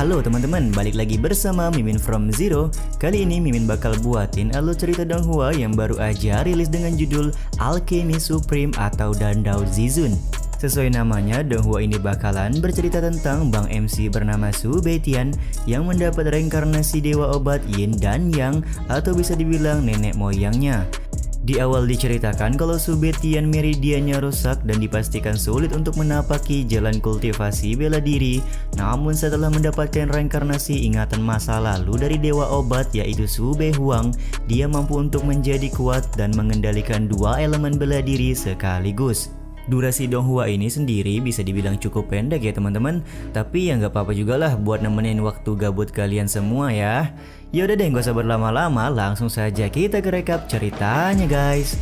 Halo teman-teman, balik lagi bersama Mimin from Zero. Kali ini Mimin bakal buatin alur cerita Donghua yang baru aja rilis dengan judul Alchemy Supreme atau Dandao Zizun. Sesuai namanya, Donghua ini bakalan bercerita tentang Bang MC bernama Su Beitian yang mendapat reinkarnasi dewa obat Yin dan Yang atau bisa dibilang nenek moyangnya. Di awal diceritakan kalau Su Beitian meridiannya rusak dan dipastikan sulit untuk menapaki jalan kultivasi bela diri. Namun setelah mendapatkan reinkarnasi ingatan masa lalu dari dewa obat yaitu Su Behuang, dia mampu untuk menjadi kuat dan mengendalikan dua elemen bela diri sekaligus. Durasi Donghua ini sendiri bisa dibilang cukup pendek ya teman-teman, tapi ya nggak apa-apa juga lah buat nemenin waktu gabut kalian semua ya. Yaudah deh, gak usah berlama-lama, langsung saja kita ke recap ceritanya guys.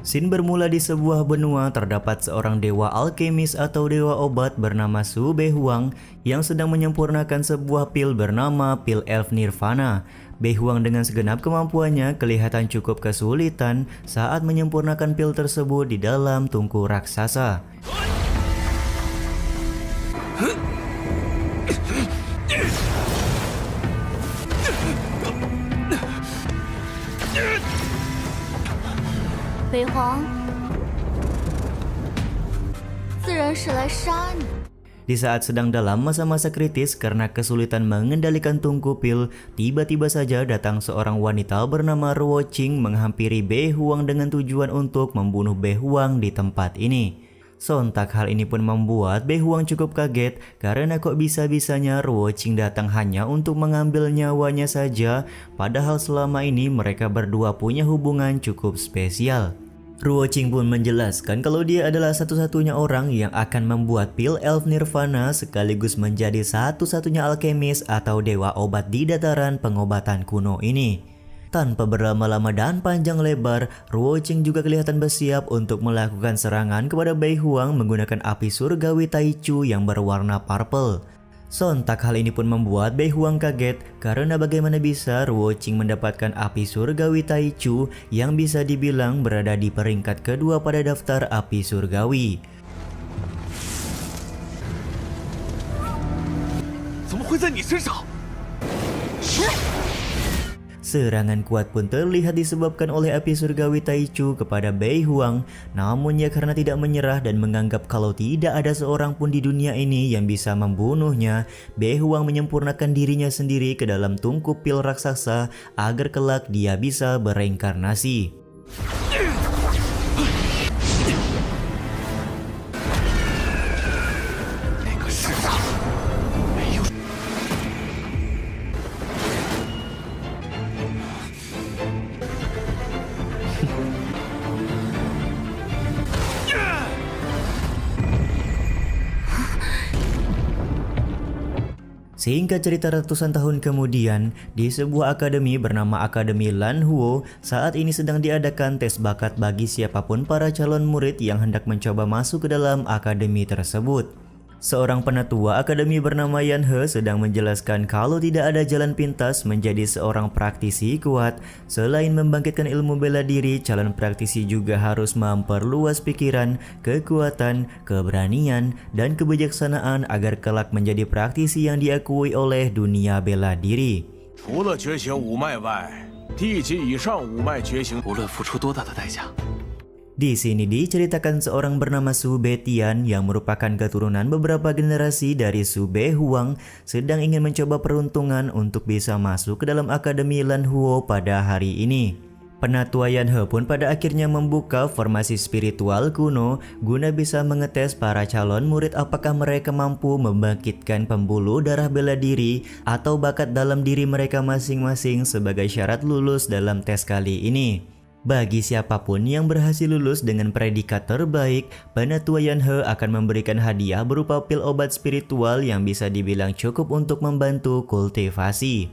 Scene bermula di sebuah benua. Terdapat seorang dewa alkemis atau dewa obat bernama Su Behuang yang sedang menyempurnakan sebuah pil bernama pil Elf Nirvana. Behuang dengan segenap kemampuannya kelihatan cukup kesulitan saat menyempurnakan pil tersebut di dalam tungku raksasa. Di saat sedang dalam masa-masa kritis karena kesulitan mengendalikan tungku pil, tiba-tiba saja datang seorang wanita bernama Ruo Qing menghampiri Behuang dengan tujuan untuk membunuh Behuang di tempat ini. Sontak hal ini pun membuat Behuang cukup kaget karena kok bisa-bisanya Ruo Qing datang hanya untuk mengambil nyawanya saja, padahal selama ini mereka berdua punya hubungan cukup spesial. Ruo Qing pun menjelaskan kalau dia adalah satu-satunya orang yang akan membuat pil Elf Nirvana sekaligus menjadi satu-satunya alkemis atau dewa obat di dataran pengobatan kuno ini. Tanpa berlama-lama dan panjang lebar, Ruo Qing juga kelihatan bersiap untuk melakukan serangan kepada Behuang menggunakan api surgawi Taichu yang berwarna purple. Sontak hal ini pun membuat Behuang kaget karena bagaimana bisa Ruo Qing mendapatkan api surgawi Taichu yang bisa dibilang berada di peringkat kedua pada daftar api surgawi. Serangan kuat pun terlihat disebabkan oleh api surgawi Taichu kepada Behuang. Namun ya karena tidak menyerah dan menganggap kalau tidak ada seorang pun di dunia ini yang bisa membunuhnya, Behuang menyempurnakan dirinya sendiri ke dalam tungku pil raksasa agar kelak dia bisa bereinkarnasi. Singkat cerita, ratusan tahun kemudian, di sebuah akademi bernama Akademi Lan Huo, saat ini sedang diadakan tes bakat bagi siapapun para calon murid yang hendak mencoba masuk ke dalam akademi tersebut. Seorang penatua akademi bernama Yan He sedang menjelaskan kalau tidak ada jalan pintas menjadi seorang praktisi kuat. Selain membangkitkan ilmu bela diri, calon praktisi juga harus memperluas pikiran, kekuatan, keberanian, dan kebijaksanaan agar kelak menjadi praktisi yang diakui oleh dunia bela diri. Di sini diceritakan seorang bernama Su Beitian yang merupakan keturunan beberapa generasi dari Su Behuang sedang ingin mencoba peruntungan untuk bisa masuk ke dalam Akademi Lan Huo pada hari ini. Penatua Yan He pun pada akhirnya membuka formasi spiritual kuno guna bisa mengetes para calon murid apakah mereka mampu membangkitkan pembuluh darah bela diri atau bakat dalam diri mereka masing-masing sebagai syarat lulus dalam tes kali ini. Bagi siapapun yang berhasil lulus dengan predikat terbaik, Penatua Yan He akan memberikan hadiah berupa pil obat spiritual yang bisa dibilang cukup untuk membantu kultivasi.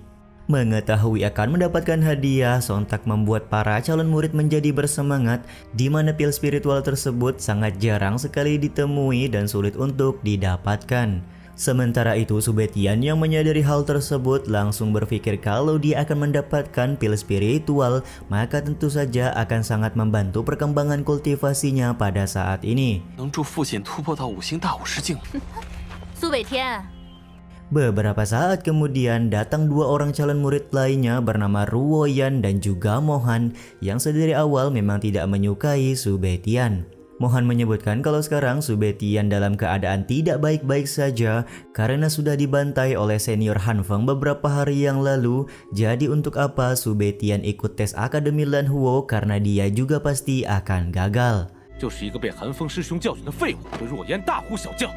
Mengetahui akan mendapatkan hadiah sontak membuat para calon murid menjadi bersemangat, di mana pil spiritual tersebut sangat jarang sekali ditemui dan sulit untuk didapatkan. Sementara itu, Subetian yang menyadari hal tersebut langsung berpikir kalau dia akan mendapatkan pil spiritual, maka tentu saja akan sangat membantu perkembangan kultivasinya pada saat ini. 能助父亲突破到5星大武士境。苏北天， Beberapa saat kemudian datang dua orang calon murid lainnya bernama Ruoyan dan juga Mohan yang sedari awal memang tidak menyukai Subetian. Mohan menyebutkan kalau sekarang Subetian dalam keadaan tidak baik-baik saja karena sudah dibantai oleh senior Hanfeng beberapa hari yang lalu. Jadi untuk apa Subetian ikut tes Akademi Lanhuo karena dia juga pasti akan gagal. 就是一个被寒风师兄教训的废物和若烟大呼小叫。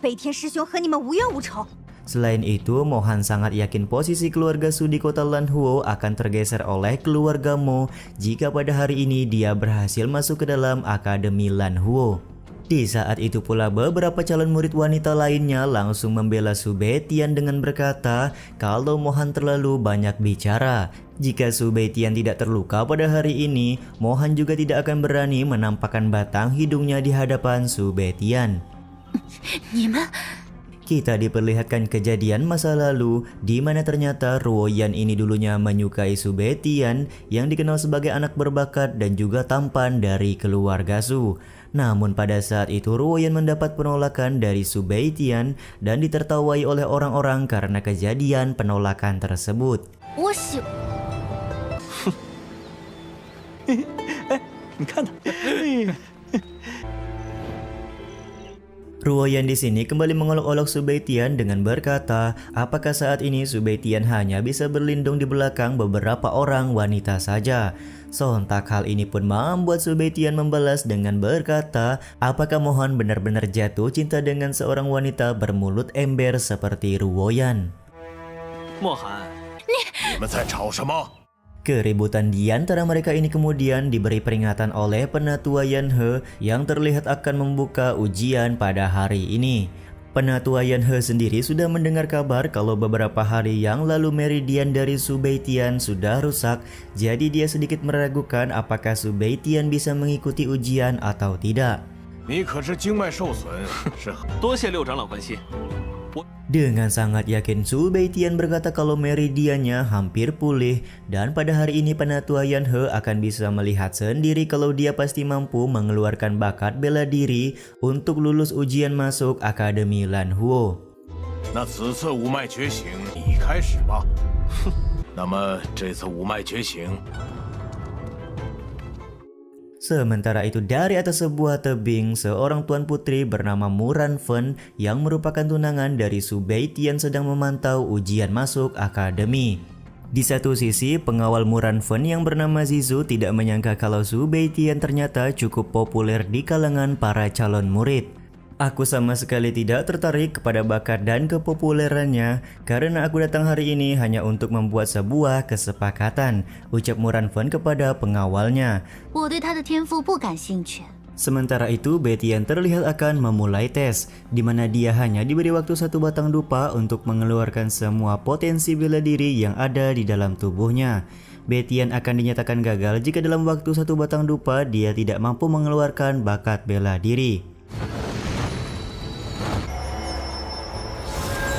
北天师兄和你们无冤无仇。 Selain itu, Mohan sangat yakin posisi keluarga Su di kota Lanhuo akan tergeser oleh keluarga Mo jika pada hari ini dia berhasil masuk ke dalam Akademi Lanhuo. Di saat itu pula beberapa calon murid wanita lainnya langsung membela Subetian dengan berkata kalau Mohan terlalu banyak bicara. Jika Subetian tidak terluka pada hari ini, Mohan juga tidak akan berani menampakkan batang hidungnya di hadapan Subetian. 你们 Kita diperlihatkan kejadian masa lalu di mana ternyata Ruoyan ini dulunya menyukai Subetian yang dikenal sebagai anak berbakat dan juga tampan dari keluarga Su. Namun pada saat itu Ruoyan mendapat penolakan dari Subetian dan ditertawai oleh orang-orang karena kejadian penolakan tersebut. 我喜 你看他， Ruoyan di sini kembali mengolok-olok Subetian dengan berkata, apakah saat ini Subetian hanya bisa berlindung di belakang beberapa orang wanita saja? Sontak hal ini pun membuat Subetian membalas dengan berkata, apakah Mohan benar-benar jatuh cinta dengan seorang wanita bermulut ember seperti Ruoyan? 莫寒，你们在吵什么？ Keributan di antara mereka ini kemudian diberi peringatan oleh Penatua Yanhe yang terlihat akan membuka ujian pada hari ini. Penatua Yanhe sendiri sudah mendengar kabar kalau beberapa hari yang lalu meridian dari Subetian sudah rusak, jadi dia sedikit meragukan apakah Subetian bisa mengikuti ujian atau tidak. 你可是经脉受损，是 多谢六长老关心。 Dengan sangat yakin Subetian berkata kalau meridiannya hampir pulih dan pada hari ini Penatua Yanhe akan bisa melihat sendiri kalau dia pasti mampu mengeluarkan bakat bela diri untuk lulus ujian masuk Akademi Lanhuo. 那此次五脉觉醒，你开始吧。那么这次五脉觉醒， Sementara itu dari atas sebuah tebing, seorang tuan putri bernama Muran Fen yang merupakan tunangan dari Subetian sedang memantau ujian masuk akademi. Di satu sisi, pengawal Muran Fen yang bernama Zizu tidak menyangka kalau Subetian ternyata cukup populer di kalangan para calon murid. Aku sama sekali tidak tertarik kepada bakat dan kepopulerannya karena aku datang hari ini hanya untuk membuat sebuah kesepakatan, ucap Muran Fen kepada pengawalnya. 我对他的天赋不感兴趣。 Sementara itu, Betian terlihat akan memulai tes, di mana dia hanya diberi waktu 1 batang dupa untuk mengeluarkan semua potensi bela diri yang ada di dalam tubuhnya. Betian akan dinyatakan gagal jika dalam waktu 1 batang dupa dia tidak mampu mengeluarkan bakat bela diri.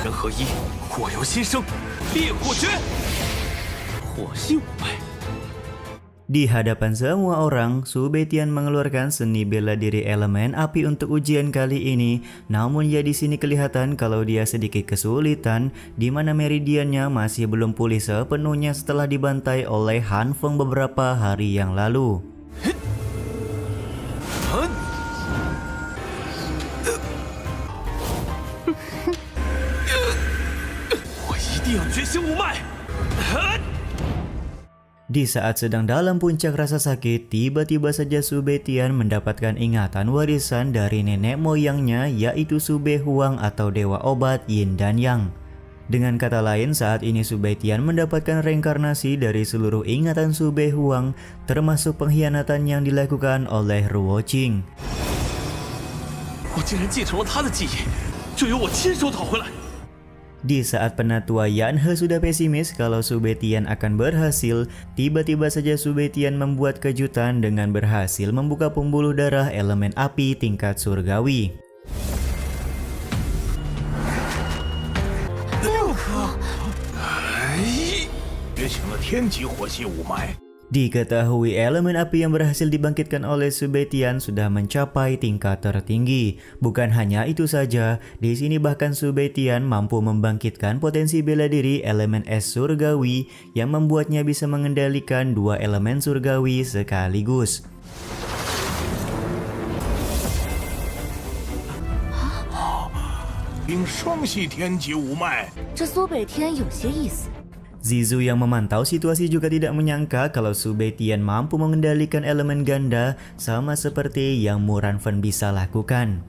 人合一，火由心生，烈火诀，火星五脉。 Di hadapan semua orang, Subetian mengeluarkan seni bela diri elemen api untuk ujian kali ini. Namun ya di sini kelihatan kalau dia sedikit kesulitan, di mana meridiannya masih belum pulih sepenuhnya setelah dibantai oleh Hanfeng beberapa hari yang lalu. 我一定要觉醒五脉！ Di saat sedang dalam puncak rasa sakit, tiba-tiba saja Subetian mendapatkan ingatan warisan dari nenek moyangnya, yaitu Sube Huang atau dewa obat Yin dan Yang. Dengan kata lain, saat ini Subetian mendapatkan reinkarnasi dari seluruh ingatan Sube Huang, termasuk pengkhianatan yang dilakukan oleh Ruoqing. 我竟然继承了他的记忆，就由我亲手讨回来。 Di saat Penatua Yanhe sudah pesimis kalau Subetian akan berhasil, tiba-tiba saja Subetian membuat kejutan dengan berhasil membuka pembuluh darah elemen api tingkat surgawi. 觉醒了天级火系五脉。 Diketahui elemen api yang berhasil dibangkitkan oleh Su Beitian sudah mencapai tingkat tertinggi. Bukan hanya itu saja, di sini bahkan Su Beitian mampu membangkitkan potensi bela diri elemen es surgawi yang membuatnya bisa mengendalikan dua elemen surgawi sekaligus. 并双系天级五脉。这苏北天有些意思。 Zizu yang memantau situasi juga tidak menyangka kalau Su Beitian mampu mengendalikan elemen ganda sama seperti yang Mu Ranfen bisa lakukan.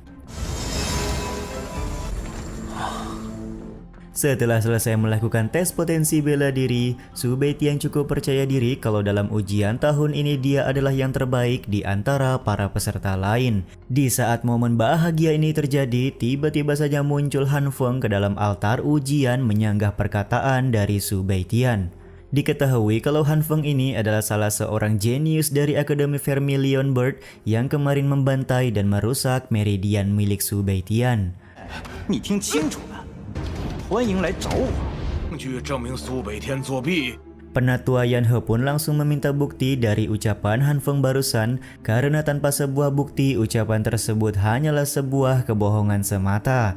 Setelah selesai melakukan tes potensi bela diri, Su Beitian cukup percaya diri kalau dalam ujian tahun ini dia adalah yang terbaik di antara para peserta lain. Di saat momen bahagia ini terjadi, tiba-tiba saja muncul Han Feng ke dalam altar ujian menyanggah perkataan dari Su Beitian. Diketahui kalau Han Feng ini adalah salah seorang jenius dari Akademi Vermilion Bird yang kemarin membantai dan merusak meridian milik Su Beitian. 你听清楚了，欢迎来找我。 证据证明苏北天作弊。 Penatua Yan He pun langsung meminta bukti dari ucapan Han Feng barusan karena tanpa sebuah bukti ucapan tersebut hanyalah sebuah kebohongan semata.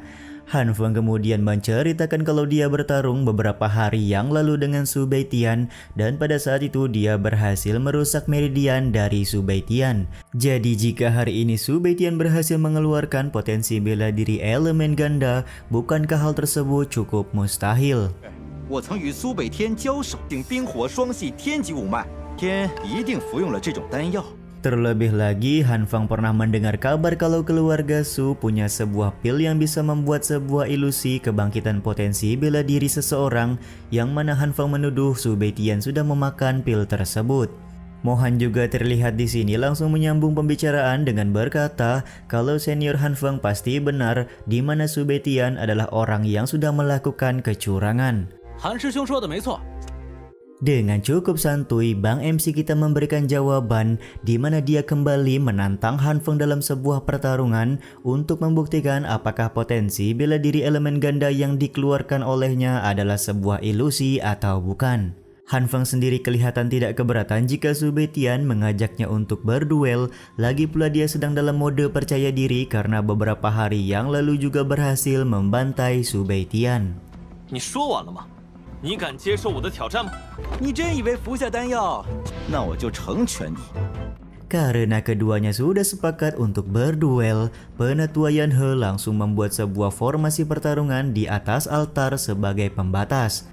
Han Feng kemudian menceritakan kalau dia bertarung beberapa hari yang lalu dengan Su Beitian dan pada saat itu dia berhasil merusak meridian dari Su Beitian. Jadi jika hari ini Su Beitian berhasil mengeluarkan potensi bela diri elemen ganda, bukankah hal tersebut cukup mustahil? 我曾与苏北天交手，定冰火双系天级五脉，天一定服用了这种丹药。 Terlebih lagi, Han Feng pernah mendengar kabar kalau keluarga Su punya sebuah pil yang bisa membuat sebuah ilusi kebangkitan potensi bela diri seseorang, yang mana Han Feng menuduh Su Beitian sudah memakan pil tersebut. Mohan juga terlihat di sini langsung menyambung pembicaraan dengan berkata kalau senior Han Feng pasti benar, di mana Su Beitian adalah orang yang sudah melakukan kecurangan. 韩师兄说的没错。 Dengan cukup santuy, Bang MC kita memberikan jawaban di mana dia kembali menantang Han Feng dalam sebuah pertarungan untuk membuktikan apakah potensi bela diri elemen ganda yang dikeluarkan olehnya adalah sebuah ilusi atau bukan. Han Feng sendiri kelihatan tidak keberatan jika Su Beitian mengajaknya untuk berduel, lagi pula dia sedang dalam mode percaya diri karena beberapa hari yang lalu juga berhasil membantai Su Beitian. 你说完了吗？你敢接受我的挑战吗？ 你真以为服下丹药，那我就成全你？ Karena keduanya sudah sepakat untuk berduel, Penatua Yan He langsung membuat sebuah formasi pertarungan di atas altar sebagai pembatas.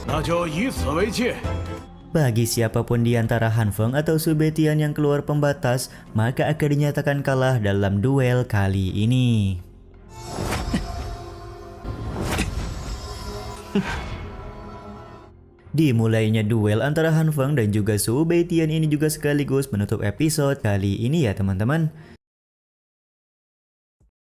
那就以此为戒。 Bagi siapapun di antara Han Feng atau Su Beitian yang keluar pembatas, maka akan dinyatakan kalah dalam duel kali ini. Dimulainya duel antara Han Feng dan juga Su Beitian ini juga sekaligus menutup episode kali ini ya teman-teman.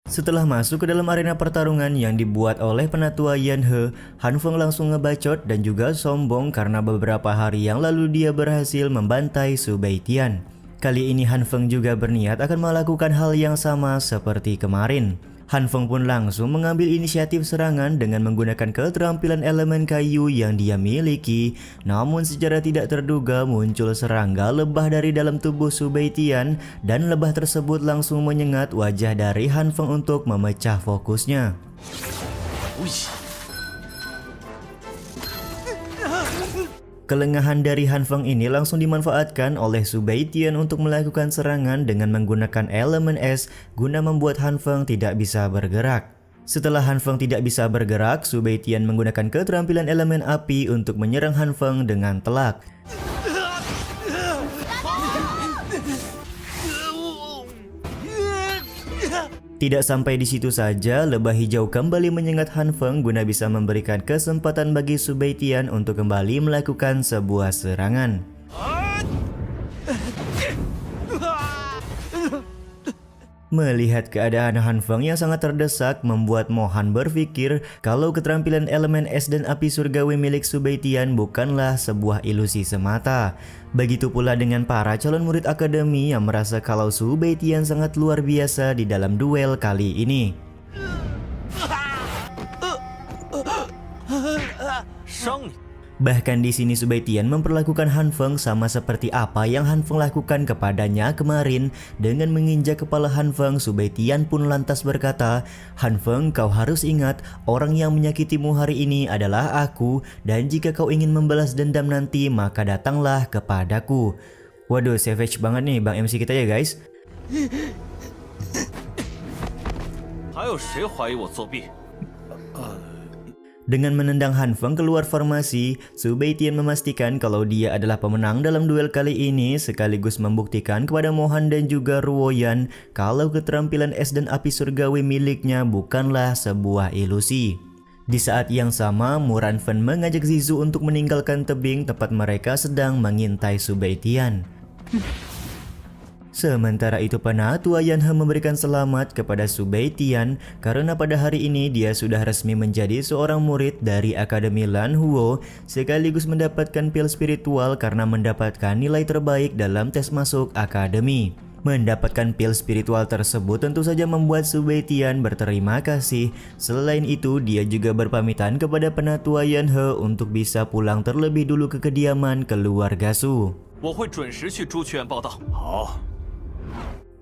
Setelah masuk ke dalam arena pertarungan yang dibuat oleh Penatua Yan He, Han Feng langsung ngebacot dan juga sombong karena beberapa hari yang lalu dia berhasil membantai Su Beitian. Kali ini Han Feng juga berniat akan melakukan hal yang sama seperti kemarin. Han Feng pun langsung mengambil inisiatif serangan dengan menggunakan keterampilan elemen kayu yang dia miliki. Namun secara tidak terduga muncul serangga lebah dari dalam tubuh Su Beitian dan lebah tersebut langsung menyengat wajah dari Han Feng untuk memecah fokusnya. Kelengahan dari Han Feng ini langsung dimanfaatkan oleh Su Beitian untuk melakukan serangan dengan menggunakan elemen es guna membuat Han Feng tidak bisa bergerak. Setelah Han Feng tidak bisa bergerak, Su Beitian menggunakan keterampilan elemen api untuk menyerang Han Feng dengan telak. Tidak sampai di situ saja, lebah hijau kembali menyengat Han Feng guna bisa memberikan kesempatan bagi Su Beitian untuk kembali melakukan sebuah serangan. Melihat keadaan Han Feng yang sangat terdesak membuat Mohan berpikir kalau keterampilan elemen es dan api surgawi milik Su Beitian bukanlah sebuah ilusi semata. Begitu pula dengan para calon murid akademi yang merasa kalau Su Beitian sangat luar biasa di dalam duel kali ini. 伤你！ Bahkan di sini Su Baitian memperlakukan Han Feng sama seperti apa yang Han Feng lakukan kepadanya kemarin. Dengan menginjak kepala Han Feng, Su Baitian pun lantas berkata, "Han Feng, kau harus ingat, orang yang menyakitimu hari ini adalah aku, dan jika kau ingin membalas dendam nanti, maka datanglah kepadaku." Waduh, savage banget nih Bang MC kita ya guys. 还有谁怀疑我作弊？ Dengan menendang Han Feng keluar formasi, Su Baitian memastikan kalau dia adalah pemenang dalam duel kali ini, sekaligus membuktikan kepada Mohan dan juga Ruoyan kalau keterampilan es dan api surgawi miliknya bukanlah sebuah ilusi. Di saat yang sama, Muran Fen mengajak Zizu untuk meninggalkan tebing tempat mereka sedang mengintai Su Baitian. Sementara itu Penatua Yanhe memberikan selamat kepada Su Baitian karena pada hari ini dia sudah resmi menjadi seorang murid dari Akademi Lan Huo, sekaligus mendapatkan pil spiritual karena mendapatkan nilai terbaik dalam tes masuk akademi. Mendapatkan pil spiritual tersebut tentu saja membuat Su Baitian berterima kasih. Selain itu, dia juga berpamitan kepada Penatua Yanhe untuk bisa pulang terlebih dulu ke kediaman keluarga Su. 我会准时去朱雀院报道。 好，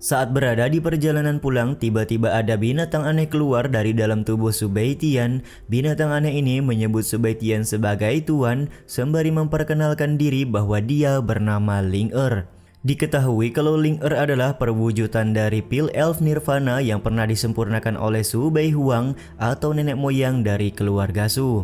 Saat berada di perjalanan pulang, tiba-tiba ada binatang aneh keluar dari dalam tubuh Su Baitian. Binatang aneh ini menyebut Su Baitian sebagai tuan, sembari memperkenalkan diri bahwa dia bernama Ling Er. Diketahui kalau Ling Er adalah perwujudan dari pil Elf Nirvana yang pernah disempurnakan oleh Su Beihuang atau nenek moyang dari keluarga Su.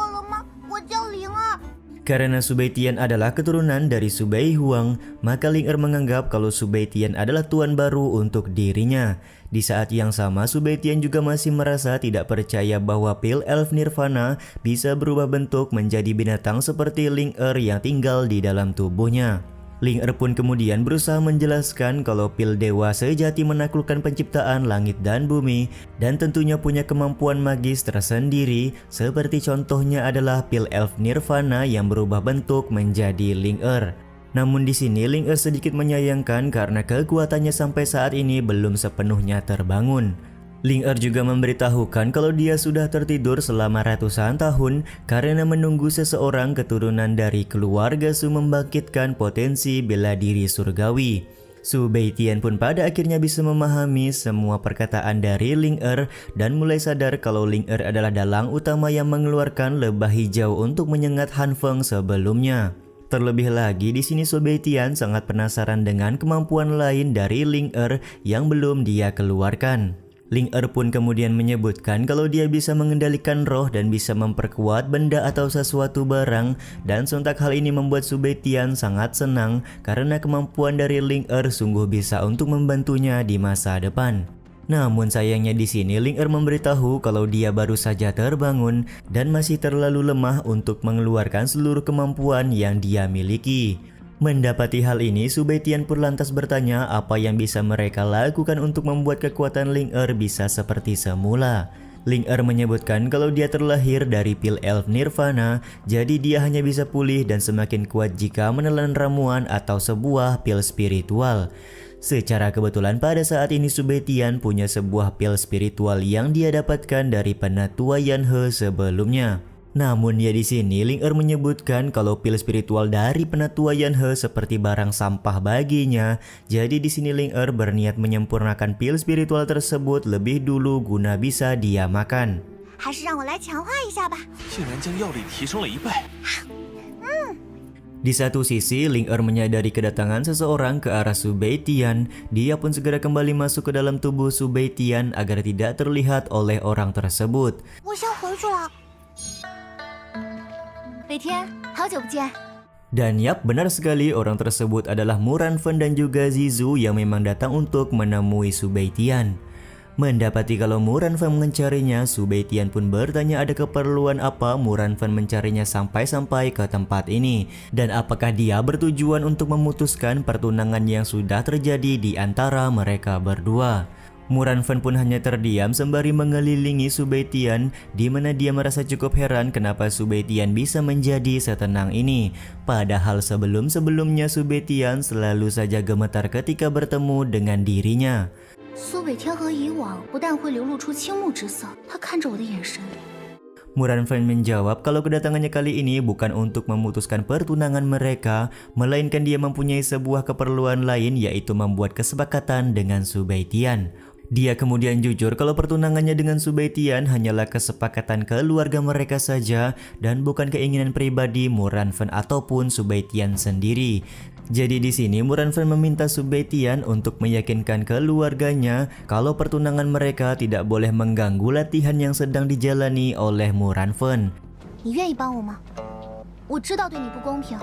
饿了吗？我叫灵儿。 Karena Su Baitian adalah keturunan dari Su Beihuang, maka Ling Er menganggap kalau Su Baitian adalah tuan baru untuk dirinya. Di saat yang sama, Su Baitian juga masih merasa tidak percaya bahwa pil Elf Nirvana bisa berubah bentuk menjadi binatang seperti Ling Er yang tinggal di dalam tubuhnya. Ling Er pun kemudian berusaha menjelaskan kalau pil dewa sejati menaklukkan penciptaan langit dan bumi dan tentunya punya kemampuan magis tersendiri, seperti contohnya adalah pil Elf Nirvana yang berubah bentuk menjadi Ling Er. Namun di sini Ling Er sedikit menyayangkan karena kekuatannya sampai saat ini belum sepenuhnya terbangun. Ling Er juga memberitahukan kalau dia sudah tertidur selama ratusan tahun karena menunggu seseorang keturunan dari keluarga Su membangkitkan potensi bela diri surgawi. Su Baitian pun pada akhirnya bisa memahami semua perkataan dari Ling Er dan mulai sadar kalau Ling Er adalah dalang utama yang mengeluarkan lebah hijau untuk menyengat Han Feng sebelumnya. Terlebih lagi di sini Su Baitian sangat penasaran dengan kemampuan lain dari Ling Er yang belum dia keluarkan. Ling Er pun kemudian menyebutkan kalau dia bisa mengendalikan roh dan bisa memperkuat benda atau sesuatu barang, dan sontak hal ini membuat Su Baitian sangat senang karena kemampuan dari Ling Er sungguh bisa untuk membantunya di masa depan. Namun sayangnya di sini Ling Er memberitahu kalau dia baru saja terbangun dan masih terlalu lemah untuk mengeluarkan seluruh kemampuan yang dia miliki. Mendapati hal ini, Su Baitian pun lantas bertanya apa yang bisa mereka lakukan untuk membuat kekuatan Ling Er bisa seperti semula. Ling Er menyebutkan kalau dia terlahir dari pil Elf Nirvana, jadi dia hanya bisa pulih dan semakin kuat jika menelan ramuan atau sebuah pil spiritual. Secara kebetulan pada saat ini Su Baitian punya sebuah pil spiritual yang dia dapatkan dari Penatua Yanhe sebelumnya. Namun ya di sini Ling Er menyebutkan kalau pil spiritual dari Penatua Yanhe seperti barang sampah baginya. Jadi di sini Ling Er berniat menyempurnakan pil spiritual tersebut lebih dulu guna bisa dia makan. 还是让我来强化一下吧。 竟然将药力提升了1倍。 Di satu sisi, Ling Er menyadari kedatangan seseorang ke arah Su Baitian. Dia pun segera kembali masuk ke dalam tubuh Su Baitian agar tidak terlihat oleh orang tersebut. 我先回去了。北天，好久不见。 Dan yap, benar sekali orang tersebut adalah Muran Fen dan juga Zizu yang memang datang untuk menemui Su Baitian. Mendapati kalau Muran Fen mencarinya, Su Baitian pun bertanya ada keperluan apa Muran Fen mencarinya sampai-sampai ke tempat ini, dan apakah dia bertujuan untuk memutuskan pertunangan yang sudah terjadi di antara mereka berdua. Muran Fen pun hanya terdiam sembari mengelilingi Su Baitian, di mana dia merasa cukup heran kenapa Su Baitian bisa menjadi setenang ini. Padahal sebelum-sebelumnya Su Baitian selalu saja gemetar ketika bertemu dengan dirinya. 苏北天和以往不但会流露出倾慕之色，他看着我的眼神。Muranfen menjawab kalau kedatangannya kali ini bukan untuk memutuskan pertunangan mereka, melainkan dia mempunyai sebuah keperluan lain, yaitu membuat kesepakatan dengan Subaitian. Dia kemudian jujur kalau pertunangannya dengan Subaitian hanyalah kesepakatan keluarga mereka saja dan bukan keinginan pribadi Muranfen ataupun Subaitian sendiri. Jadi di sini Muranfen meminta Subaitian untuk meyakinkan keluarganya kalau pertunangan mereka tidak boleh mengganggu latihan yang sedang dijalani oleh Muranfen. 你愿意帮我吗？我知道对你不公平。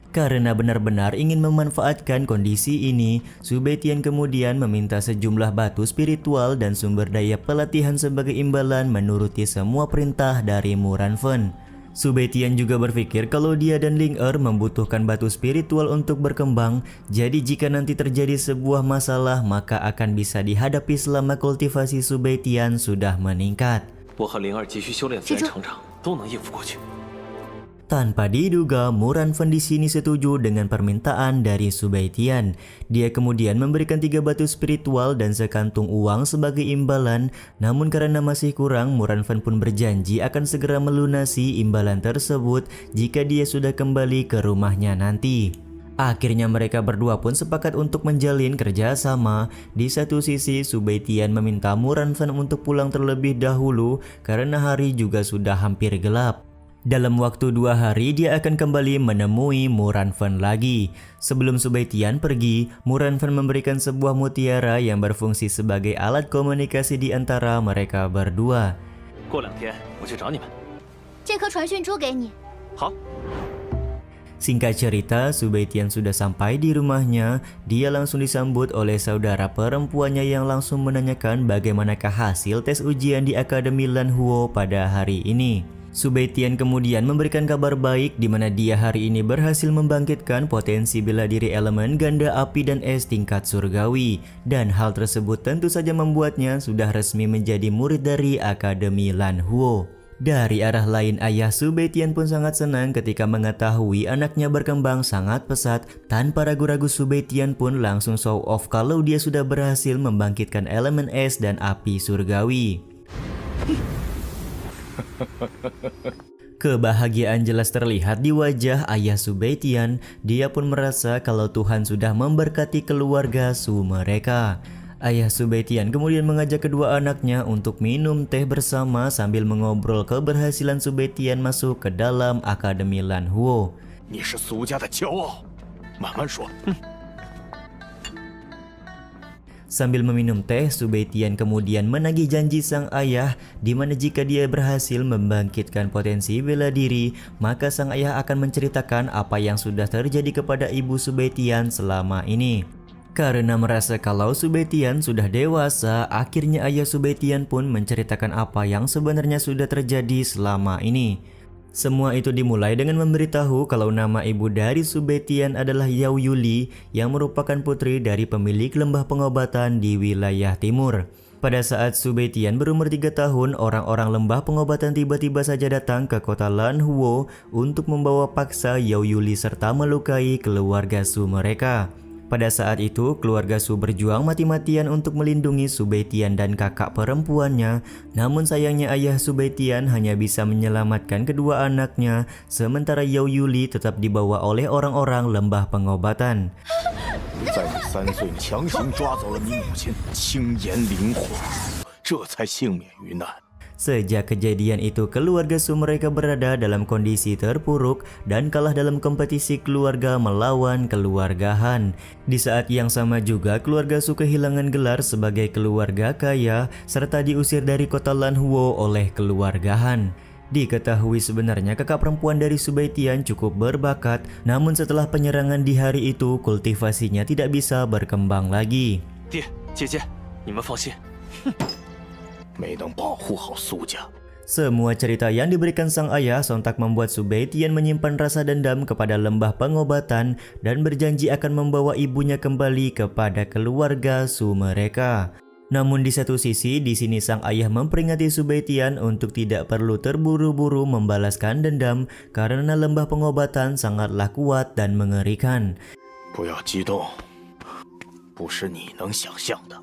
Karena benar-benar ingin memanfaatkan kondisi ini, Subaitian kemudian meminta sejumlah batu spiritual dan sumber daya pelatihan sebagai imbalan menuruti semua perintah dari Muranfen. Subaitian juga berpikir kalau dia dan Ling Er membutuhkan batu spiritual untuk berkembang, jadi jika nanti terjadi sebuah masalah maka akan bisa dihadapi selama kultivasi Subaitian sudah meningkat. 我和灵儿急需修炼自然成长，都能应付过去。 Tanpa diduga, Muranfen di sini setuju dengan permintaan dari Subaitian. Dia kemudian memberikan 3 batu spiritual dan sekantung uang sebagai imbalan. Namun karena masih kurang, Muranfen pun berjanji akan segera melunasi imbalan tersebut jika dia sudah kembali ke rumahnya nanti. Akhirnya mereka berdua pun sepakat untuk menjalin kerjasama. Di satu sisi, Subaitian meminta Muranfen untuk pulang terlebih dahulu karena hari juga sudah hampir gelap. Dalam waktu 2 hari dia akan kembali menemui Muranfen lagi. Sebelum Subaitian pergi, Muranfen memberikan sebuah mutiara yang berfungsi sebagai alat komunikasi di antara mereka berdua. 过2天我去找你们。这颗传讯珠给你。好。 Singkat cerita, Subaitian sudah sampai di rumahnya. Dia langsung disambut oleh saudara perempuannya yang langsung menanyakan bagaimanakah hasil tes ujian di Akademi Lan Huo pada hari ini. Subaitian kemudian memberikan kabar baik di mana dia hari ini berhasil membangkitkan potensi bela diri elemen ganda api dan es tingkat surgawi. Dan hal tersebut tentu saja membuatnya sudah resmi menjadi murid dari Akademi Lan Huo. Dari arah lain, ayah Subaitian pun sangat senang ketika mengetahui anaknya berkembang sangat pesat. Tanpa ragu-ragu, Subaitian pun langsung show off kalau dia sudah berhasil membangkitkan elemen es dan api surgawi. Kebahagiaan jelas terlihat di wajah ayah Subaitian. Dia pun merasa kalau Tuhan sudah memberkati keluarga Su mereka. Ayah Subaitian kemudian mengajak kedua anaknya untuk minum teh bersama sambil mengobrol keberhasilan Subaitian masuk ke dalam Akademi Lan Huo. 你是苏家的骄傲，慢慢说。 Sambil meminum teh, Subaitian kemudian menagih janji sang ayah di mana jika dia berhasil membangkitkan potensi bela diri, maka sang ayah akan menceritakan apa yang sudah terjadi kepada ibu Subaitian selama ini. Karena merasa kalau Subaitian sudah dewasa, akhirnya ayah Subaitian pun menceritakan apa yang sebenarnya sudah terjadi selama ini. Semua itu dimulai dengan memberitahu kalau nama ibu dari Subaitian adalah Yao Yuli yang merupakan putri dari pemilik lembah pengobatan di wilayah timur. Pada saat Subaitian berumur 3 tahun, orang-orang lembah pengobatan tiba-tiba saja datang ke kota Lan Huo untuk membawa paksa Yao Yuli serta melukai keluarga Su mereka. Pada saat itu, keluarga Su berjuang mati-matian untuk melindungi Subaitian dan kakak perempuannya. Namun sayangnya ayah Subaitian hanya bisa menyelamatkan kedua anaknya, sementara Yao Yuli tetap dibawa oleh orang-orang lembah pengobatan. 在你3岁强行抓走了你母亲，轻言灵火，这才幸免于难。 Sejak kejadian itu, keluarga Su mereka berada dalam kondisi terpuruk dan kalah dalam kompetisi keluarga melawan keluarga Han. Di saat yang sama juga, keluarga Su kehilangan gelar sebagai keluarga kaya serta diusir dari kota Lan Huo oleh keluarga Han. Diketahui sebenarnya kakak perempuan dari Subaitian cukup berbakat, namun setelah penyerangan di hari itu, kultivasinya tidak bisa berkembang lagi. 爹，姐姐，你们放心。 没能保护好苏家。 Semua cerita yang diberikan sang ayah sontak membuat Subaitian menyimpan rasa dendam kepada lembah pengobatan dan berjanji akan membawa ibunya kembali kepada keluarga Su mereka. Namun di satu sisi, di sini sang ayah memperingati Subaitian untuk tidak perlu terburu-buru membalaskan dendam karena lembah pengobatan sangatlah kuat dan mengerikan. 不要激动，不是你能想象的。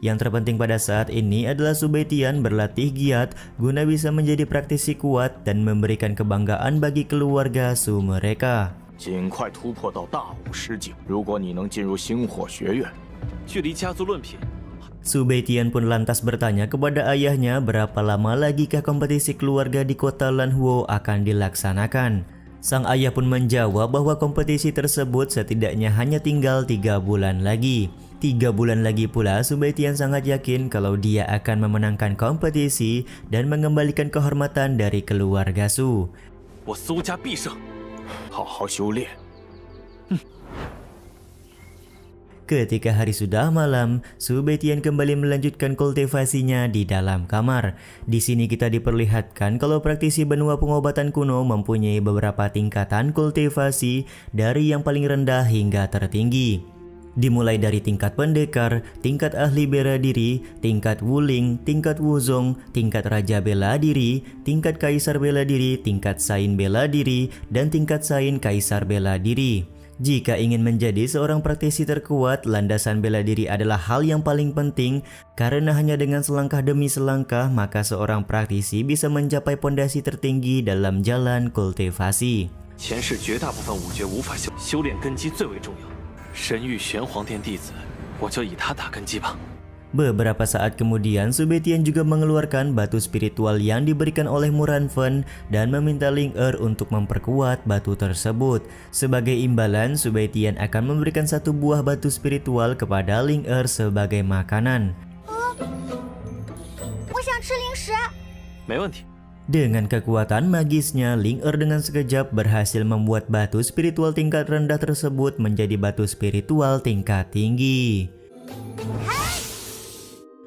Yang terpenting pada saat ini adalah Subaitian berlatih giat guna bisa menjadi praktisi kuat dan memberikan kebanggaan bagi keluarga Su mereka. 尽快突破到大武师境。如果你能进入星火学院， 距离家族论品 Subaitian pun lantas bertanya kepada ayahnya berapa lama lagikah kompetisi keluarga di kota Lanhuo akan dilaksanakan. Sang ayah pun menjawab bahwa kompetisi tersebut setidaknya hanya tinggal 3 bulan lagi. 3 bulan lagi pula Subaitian sangat yakin kalau dia akan memenangkan kompetisi dan mengembalikan kehormatan dari keluarga Su. 我苏家必胜。 好好修炼。 Ketika hari sudah malam, Subaitian kembali melanjutkan kultivasinya di dalam kamar. Di sini kita diperlihatkan kalau praktisi benua pengobatan kuno mempunyai beberapa tingkatan kultivasi dari yang paling rendah hingga tertinggi. Dimulai dari tingkat pendekar, tingkat ahli bela diri, tingkat wuling, tingkat wuzong, tingkat raja bela diri, tingkat kaisar bela diri, tingkat sain bela diri, dan tingkat sain kaisar bela diri. Jika ingin menjadi seorang praktisi terkuat, landasan bela diri adalah hal yang paling penting karena hanya dengan selangkah demi selangkah maka seorang praktisi bisa mencapai pondasi tertinggi dalam jalan kultivasi. 前世绝大部分武诀无法修炼根基最为重要。神域玄黄殿弟子，我就以他打根基吧。 Beberapa saat kemudian, Subaitian juga mengeluarkan batu spiritual yang diberikan oleh Muranfen dan meminta Ling Er untuk memperkuat batu tersebut. Sebagai imbalan, Subaitian akan memberikan 1 buah batu spiritual kepada Ling Er sebagai makanan. 我想吃零食。没问题。 Dengan kekuatan magisnya, Ling Er dengan sekejap berhasil membuat batu spiritual tingkat rendah tersebut menjadi batu spiritual tingkat tinggi.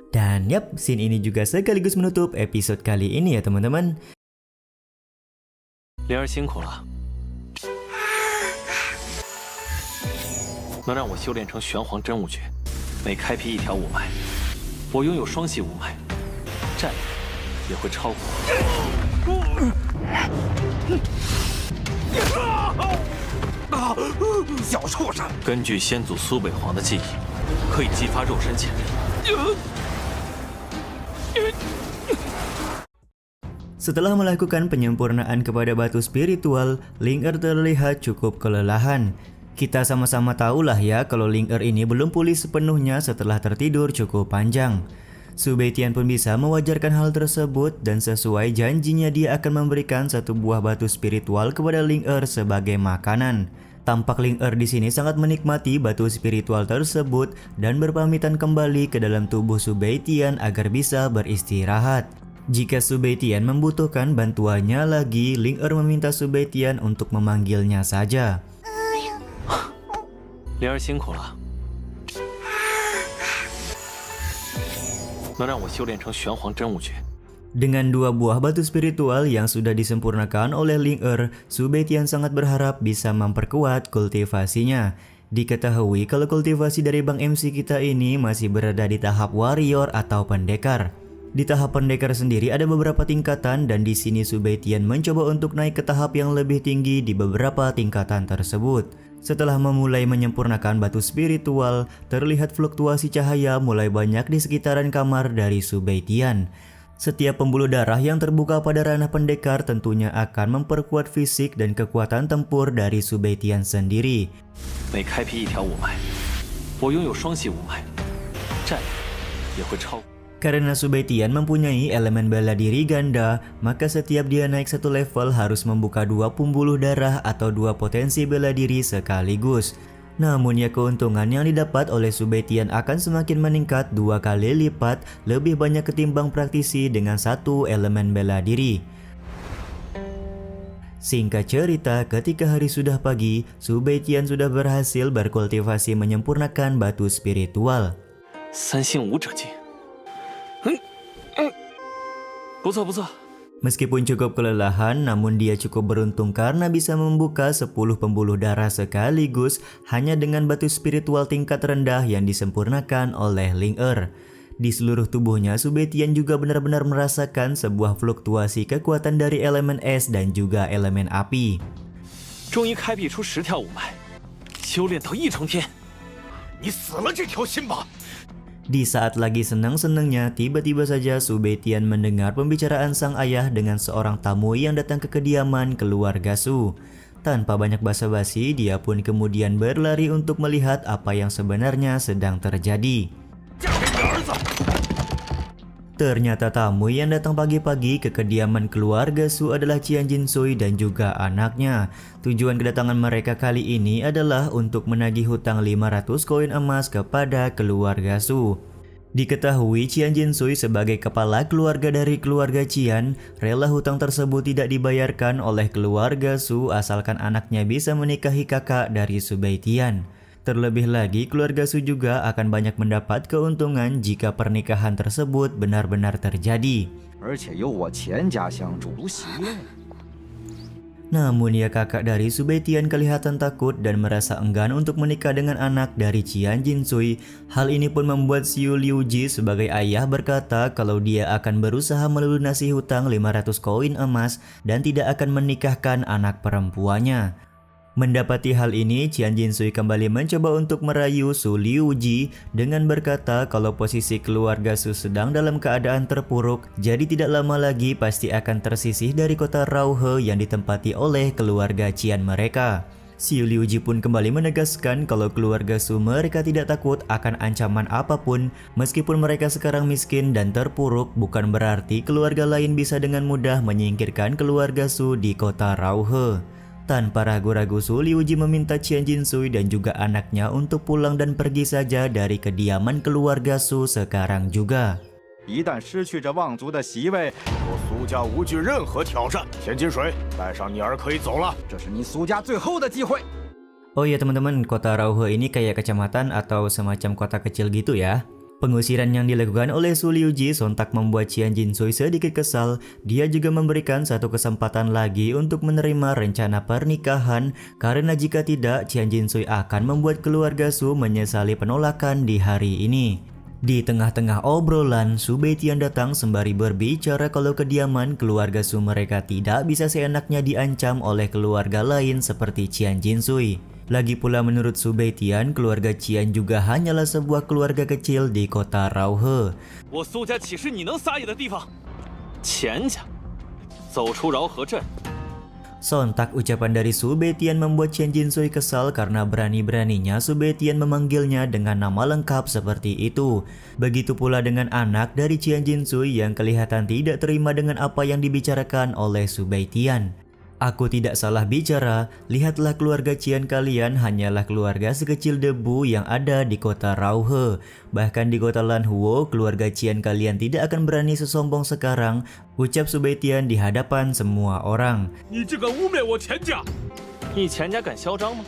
Dan yap, scene ini juga sekaligus menutup episode kali ini ya teman-teman. 灵儿辛苦了，能让我修炼成玄黄真武诀，每开辟一条五脉，我拥有双系五脉，战力也会超过我。 小畜生！ 根据先祖苏北皇的记忆，可以激发肉身潜力。 Setelah melakukan penyempurnaan kepada batu spiritual, Ling Er terlihat cukup kelelahan. Kita sama-sama tahulah ya kalau Ling Er ini belum pulih sepenuhnya setelah tertidur cukup panjang. Subaitian pun bisa mewajarkan hal tersebut dan sesuai janjinya dia akan memberikan 1 buah batu spiritual kepada Ling Er sebagai makanan. Tampak Ling Er di sini sangat menikmati batu spiritual tersebut dan berpamitan kembali ke dalam tubuh Subaitian agar bisa beristirahat. Jika Subaitian membutuhkan bantuannya lagi, Ling Er meminta Subaitian untuk memanggilnya saja. 灵儿辛苦了，能让我修炼成玄黄真武诀。 Dengan 2 buah batu spiritual yang sudah disempurnakan oleh Ling Er, Subaitian sangat berharap bisa memperkuat kultivasinya. Diketahui kalau kultivasi dari Bang MC kita ini masih berada di tahap warrior atau pendekar. Di tahap pendekar sendiri ada beberapa tingkatan dan di sini Subaitian mencoba untuk naik ke tahap yang lebih tinggi di beberapa tingkatan tersebut. Setelah memulai menyempurnakan batu spiritual, terlihat fluktuasi cahaya mulai banyak di sekitaran kamar dari Subaitian. Setiap pembuluh darah yang terbuka pada ranah pendekar tentunya akan memperkuat fisik dan kekuatan tempur dari Subaitian sendiri. 每开辟一条五脉，我拥有双系五脉，战力也会超。 Karena Subaitian mempunyai elemen bela diri ganda, maka setiap dia naik 1 level harus membuka 2 pembuluh darah atau 2 potensi bela diri sekaligus. Namun ya keuntungan yang didapat oleh Subaitian akan semakin meningkat 2 kali lipat lebih banyak ketimbang praktisi dengan 1 elemen bela diri. Singkat cerita, ketika hari sudah pagi, Subaitian sudah berhasil berkultivasi menyempurnakan batu spiritual. 三星武者境，不错不错。 Meskipun cukup kelelahan, namun dia cukup beruntung karena bisa membuka 10 pembuluh darah sekaligus hanya dengan batu spiritual tingkat rendah yang disempurnakan oleh Ling Er. Di seluruh tubuhnya, Subaitian juga benar-benar merasakan sebuah fluktuasi kekuatan dari elemen es dan juga elemen api. 终于开辟出10条五脉，修炼到1重天。你死了这条心吧！ Di saat lagi senang-senangnya, tiba-tiba saja Su Beitian mendengar pembicaraan sang ayah dengan seorang tamu yang datang ke kediaman keluarga Su. Tanpa banyak basa-basi, dia pun kemudian berlari untuk melihat apa yang sebenarnya sedang terjadi. Ternyata tamu yang datang pagi-pagi ke kediaman keluarga Su adalah Qian Jinsui dan juga anaknya. Tujuan kedatangan mereka kali ini adalah untuk menagih hutang 500 koin emas kepada keluarga Su. Diketahui Qian Jinsui sebagai kepala keluarga dari keluarga Qian, rela hutang tersebut tidak dibayarkan oleh keluarga Su asalkan anaknya bisa menikahi kakak dari Su Beitian. Terlebih lagi, keluarga Su juga akan banyak mendapat keuntungan jika pernikahan tersebut benar-benar terjadi. 而且有我钱家相主席。 Namun ya kakak dari Su Beitian kelihatan takut dan merasa enggan untuk menikah dengan anak dari Qian Jinsui. Hal ini pun membuat Xiu Liuji sebagai ayah berkata kalau dia akan berusaha melunasi hutang 500 koin emas dan tidak akan menikahkan anak perempuannya. Mendapati hal ini, Qian Jinsui kembali mencoba untuk merayu Su Liuji dengan berkata kalau posisi keluarga Su sedang dalam keadaan terpuruk, jadi tidak lama lagi pasti akan tersisih dari kota Rauhe yang ditempati oleh keluarga Qian mereka. Xiu Liuji pun kembali menegaskan kalau keluarga Su mereka tidak takut akan ancaman apapun, meskipun mereka sekarang miskin dan terpuruk, bukan berarti keluarga lain bisa dengan mudah menyingkirkan keluarga Su di kota Rauhe. Tanpa ragu-ragu, Su Liuji meminta Qian Jinsui dan juga anaknya untuk pulang dan pergi saja dari kediaman keluarga Su sekarang juga. 一旦失去这望族的席位，我苏家无惧任何挑战。田金水，带上你儿可以走了。这是你苏家最后的机会。 Oh iya teman-teman, kota Rauhe ini kayak kecamatan atau semacam kota kecil gitu ya. Pengusiran yang dilakukan oleh Su Liuji sontak membuat Qian Jinsui sedikit kesal. Dia juga memberikan satu kesempatan lagi untuk menerima rencana pernikahan, karena jika tidak, Qian Jinsui akan membuat keluarga Su menyesali penolakan di hari ini. Di tengah-tengah obrolan, Su Beitian datang sembari berbicara kalau kediaman keluarga Su mereka tidak bisa seenaknya diancam oleh keluarga lain seperti Qian Jinsui. Lagi pula menurut Su Beitian, keluarga Qian juga hanyalah sebuah keluarga kecil di kota Rauhe. 我苏家岂是你能撒野的地方？钱家，走出饶河镇。 Sontak ucapan dari Su Beitian membuat Qian Jinsui kesal karena berani-beraninya Su Beitian memanggilnya dengan nama lengkap seperti itu. Begitu pula dengan anak dari Qian Jinsui yang kelihatan tidak terima dengan apa yang dibicarakan oleh Su Beitian. Aku tidak salah bicara, lihatlah keluarga Qian kalian hanyalah keluarga sekecil debu yang ada di kota Rauhe. Bahkan di kota Lanhuo, keluarga Qian kalian tidak akan berani sesombong sekarang, ucap Su Beitian di hadapan semua orang. 你这个污蔑我钱家！你钱家敢嚣张吗？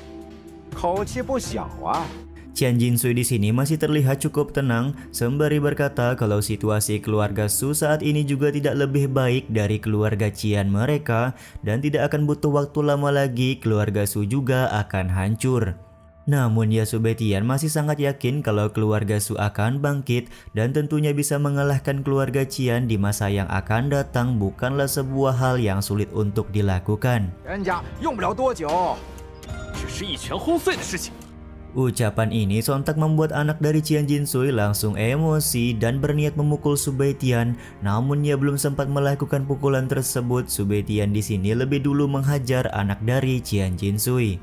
口气不小啊！ Qian Jinsui di sini masih terlihat cukup tenang, sembari berkata kalau situasi keluarga Su saat ini juga tidak lebih baik dari keluarga Qian mereka dan tidak akan butuh waktu lama lagi keluarga Su juga akan hancur. Namun ya Su Beitian masih sangat yakin kalau keluarga Su akan bangkit dan tentunya bisa mengalahkan keluarga Qian di masa yang akan datang bukanlah sebuah hal yang sulit untuk dilakukan. 人家用不了多久。 只是一拳轰碎的事情。 Ucapan ini sontak membuat anak dari Qian Jinsui langsung emosi dan berniat memukul Su Beitian. Namun ia belum sempat melakukan pukulan tersebut. Su Beitian di sini lebih dulu menghajar anak dari Qian Jinsui.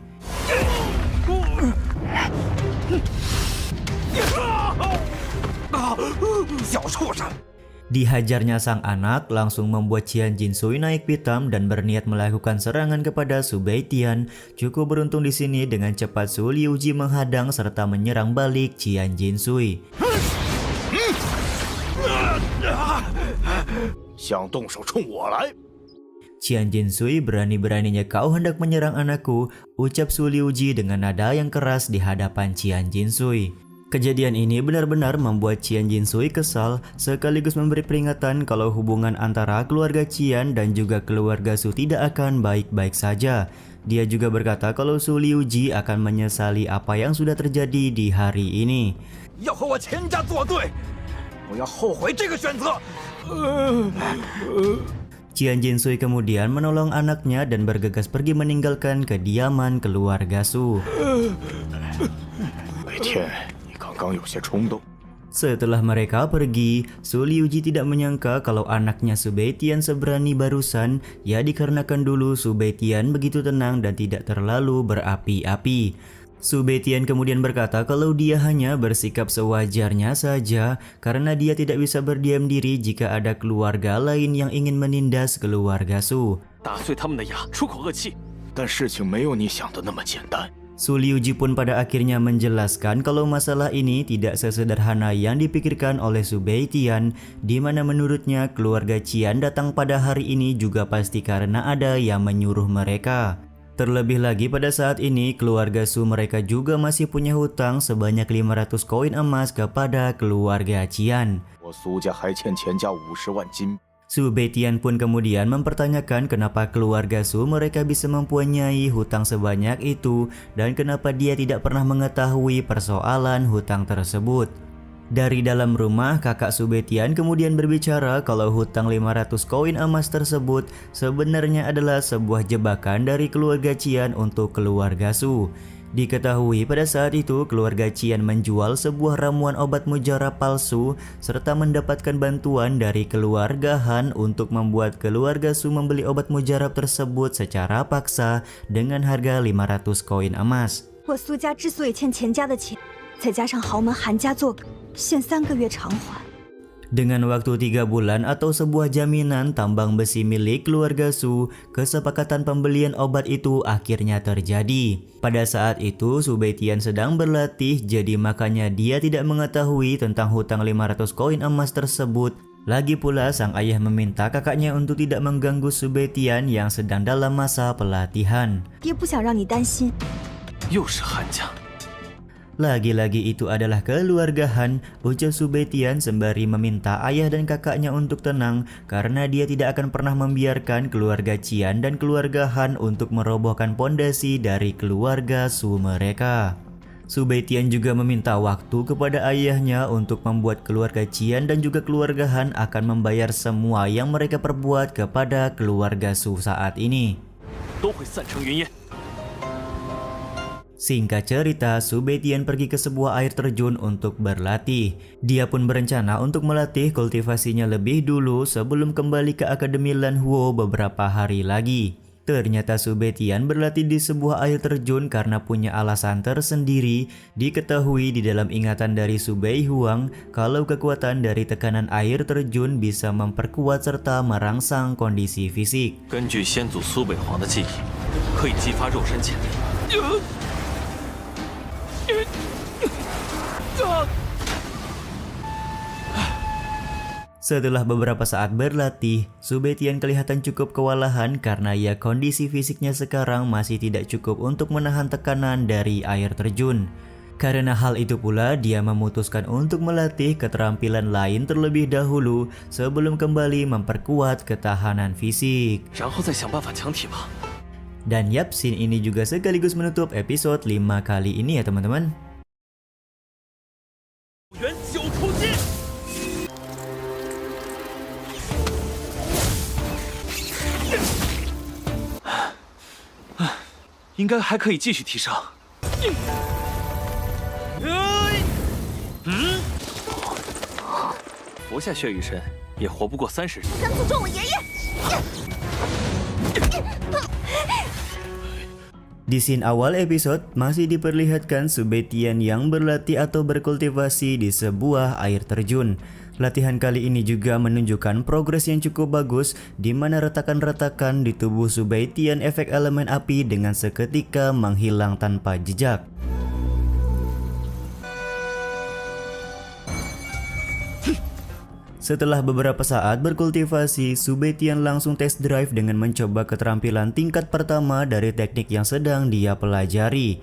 Dihajarnya sang anak langsung membuat Qian Jinsui naik pitam dan berniat melakukan serangan kepada Su Beitian. Cukup beruntung di sini dengan cepat Su Liuji menghadang serta menyerang balik Qian Jinsui. 想动手冲我来！ Qian Jinsui, berani-beraninya kau hendak menyerang anakku, ucap Su Liuji dengan nada yang keras di hadapan Qian Jinsui. Kejadian ini benar-benar membuat Qian Jinsui kesal, sekaligus memberi peringatan kalau hubungan antara keluarga Qian dan juga keluarga Su tidak akan baik-baik saja. Dia juga berkata kalau Su Liuji akan menyesali apa yang sudah terjadi di hari ini. 要和我钱家作对，我要后悔这个选择。 Qian Jinsui kemudian menolong anaknya dan bergegas pergi meninggalkan kediaman keluarga Su. 每天，你刚刚有些冲动。Setelah mereka pergi, Su Liuji tidak menyangka kalau anaknya Su Beitian seberani barusan, ya dikarenakan dulu Su Beitian begitu tenang dan tidak terlalu berapi-api. Su Beitian kemudian berkata kalau dia hanya bersikap sewajarnya saja karena dia tidak bisa berdiam diri jika ada keluarga lain yang ingin menindas keluarga Su. 打碎他们的牙，出口恶气。但事情没有你想的那么简单。 Su Liuji pun pada akhirnya menjelaskan kalau masalah ini tidak sesederhana yang dipikirkan oleh Su Beitian, di mana menurutnya keluarga Qian datang pada hari ini juga pasti karena ada yang menyuruh mereka. Terlebih lagi pada saat ini keluarga Su mereka juga masih punya hutang sebanyak 500 koin emas kepada keluarga Qian. 我苏家还欠钱家50万金。 Su Beitian pun kemudian mempertanyakan kenapa keluarga Su mereka bisa mempunyai hutang sebanyak itu dan kenapa dia tidak pernah mengetahui persoalan hutang tersebut. Dari dalam rumah, kakak Su Beitian kemudian berbicara kalau hutang 500 koin emas tersebut sebenarnya adalah sebuah jebakan dari keluarga Qian untuk keluarga Su. Diketahui pada saat itu keluarga Qian menjual sebuah ramuan obat mujarab palsu serta mendapatkan bantuan dari keluarga Han untuk membuat keluarga Su membeli obat mujarab tersebut secara paksa dengan harga 500 koin emas. 我苏家之所以欠钱家的钱，再加上豪门韩家做客，限3个月偿还。 Dengan waktu 3 bulan atau sebuah jaminan tambang besi milik keluarga Su, kesepakatan pembelian obat itu akhirnya terjadi. Pada saat itu Su Beitian sedang berlatih, jadi makanya dia tidak mengetahui tentang hutang 500 koin emas tersebut. Lagi pula sang ayah meminta kakaknya untuk tidak mengganggu Su Beitian yang sedang dalam masa pelatihan. 爹不想让你担心。又是韩家。 Lagi-lagi itu adalah keluarga Han, ucap Su Beitian sembari meminta ayah dan kakaknya untuk tenang karena dia tidak akan pernah membiarkan keluarga Qian dan keluarga Han untuk merobohkan pondasi dari keluarga Su mereka. Su Beitian juga meminta waktu kepada ayahnya untuk membuat keluarga Qian dan juga keluarga Han akan membayar semua yang mereka perbuat kepada keluarga Su saat ini. 都会散成云烟。 Singkat cerita, Su Beitian pergi ke sebuah air terjun untuk berlatih. Dia pun berencana untuk melatih kultivasinya lebih dulu sebelum kembali ke Akademi Lan Huo beberapa hari lagi. Ternyata Su Beitian berlatih di sebuah air terjun karena punya alasan tersendiri. Diketahui di dalam ingatan dari Su Beihuang kalau kekuatan dari tekanan air terjun bisa memperkuat serta merangsang kondisi fisik. 根据先祖苏北皇的记忆，可以激发肉身潜力。 Setelah beberapa saat berlatih, Su Beitian kelihatan cukup kewalahan karena ya kondisi fisiknya sekarang masih tidak cukup untuk menahan tekanan dari air terjun. Karena hal itu pula dia memutuskan untuk melatih keterampilan lain terlebih dahulu sebelum kembali memperkuat ketahanan fisik. 然后再想办法强体吧。 Dan yap, scene ini juga sekaligus menutup episode 5 kali ini ya teman-teman. 元九出击！应该还可以继续提升。服下血雨神也活不过30日。想诅咒我爷爷！ Di scene awal episode masih diperlihatkan Su Beitian yang berlatih atau berkultivasi di sebuah air terjun. Latihan kali ini juga menunjukkan progres yang cukup bagus di mana retakan-retakan di tubuh Su Beitian efek elemen api dengan seketika menghilang tanpa jejak. Setelah beberapa saat berkultivasi, Su Beitian langsung test drive dengan mencoba keterampilan tingkat pertama dari teknik yang sedang dia pelajari.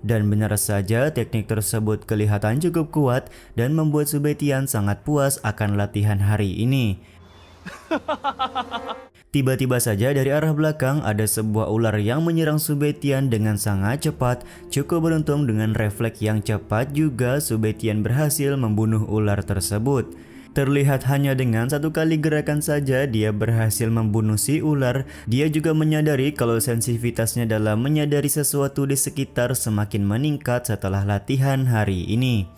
Dan benar saja teknik tersebut kelihatan cukup kuat dan membuat Su Beitian sangat puas akan latihan hari ini. Tiba-tiba saja dari arah belakang ada sebuah ular yang menyerang Su Beitian dengan sangat cepat. Cukup beruntung dengan refleks yang cepat juga Su Beitian berhasil membunuh ular tersebut. Terlihat hanya dengan satu kali gerakan saja dia berhasil membunuh si ular. Dia juga menyadari kalau sensitivitasnya dalam menyadari sesuatu di sekitar semakin meningkat setelah latihan hari ini.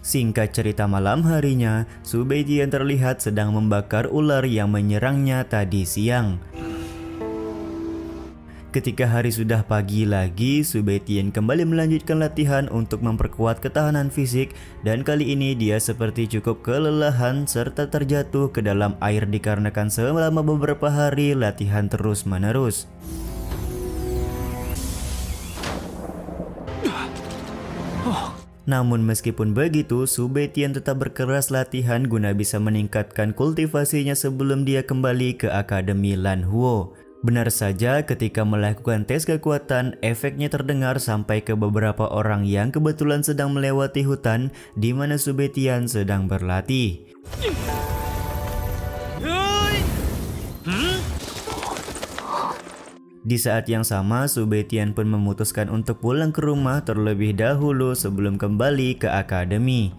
Singkat cerita, malam harinya, Su Beitian terlihat sedang membakar ular yang menyerangnya tadi siang. Ketika hari sudah pagi lagi, Su Beitian kembali melanjutkan latihan untuk memperkuat ketahanan fisik, dan kali ini dia seperti cukup kelelahan serta terjatuh ke dalam air dikarenakan selama beberapa hari latihan terus-menerus. Namun meskipun begitu, Su Beitian tetap berkeras latihan guna bisa meningkatkan kultivasinya sebelum dia kembali ke Akademi Lan Huo. Benar saja, ketika melakukan tes kekuatan, efeknya terdengar sampai ke beberapa orang yang kebetulan sedang melewati hutan di mana Su Beitian sedang berlatih. Di saat yang sama, Su Beitian pun memutuskan untuk pulang ke rumah terlebih dahulu sebelum kembali ke akademi.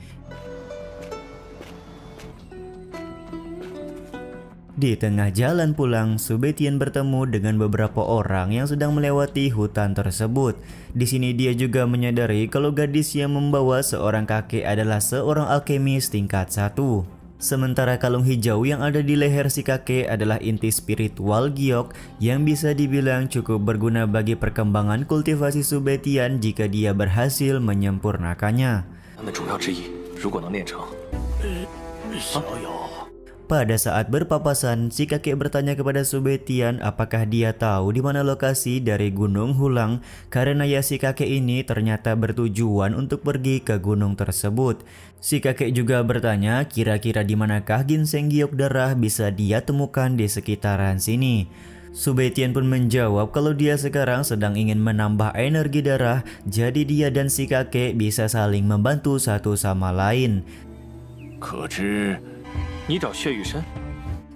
Di tengah jalan pulang, Su Beitian bertemu dengan beberapa orang yang sedang melewati hutan tersebut. Di sini dia juga menyadari kalau gadis yang membawa seorang kakek adalah seorang alkemis tingkat 1. Sementara kalung hijau yang ada di leher si kakek adalah inti spiritual giok yang bisa dibilang cukup berguna bagi perkembangan kultivasi Su Beitian jika dia berhasil menyempurnakannya. Pada saat berpapasan, si kakek bertanya kepada Su Beitian apakah dia tahu di mana lokasi dari Gunung Hulang, karena ya si kakek ini ternyata bertujuan untuk pergi ke gunung tersebut. Si kakek juga bertanya kira-kira di manakah ginseng giok darah bisa dia temukan di sekitaran sini. Su Beitian pun menjawab kalau dia sekarang sedang ingin menambah energi darah, jadi dia dan si kakek bisa saling membantu satu sama lain.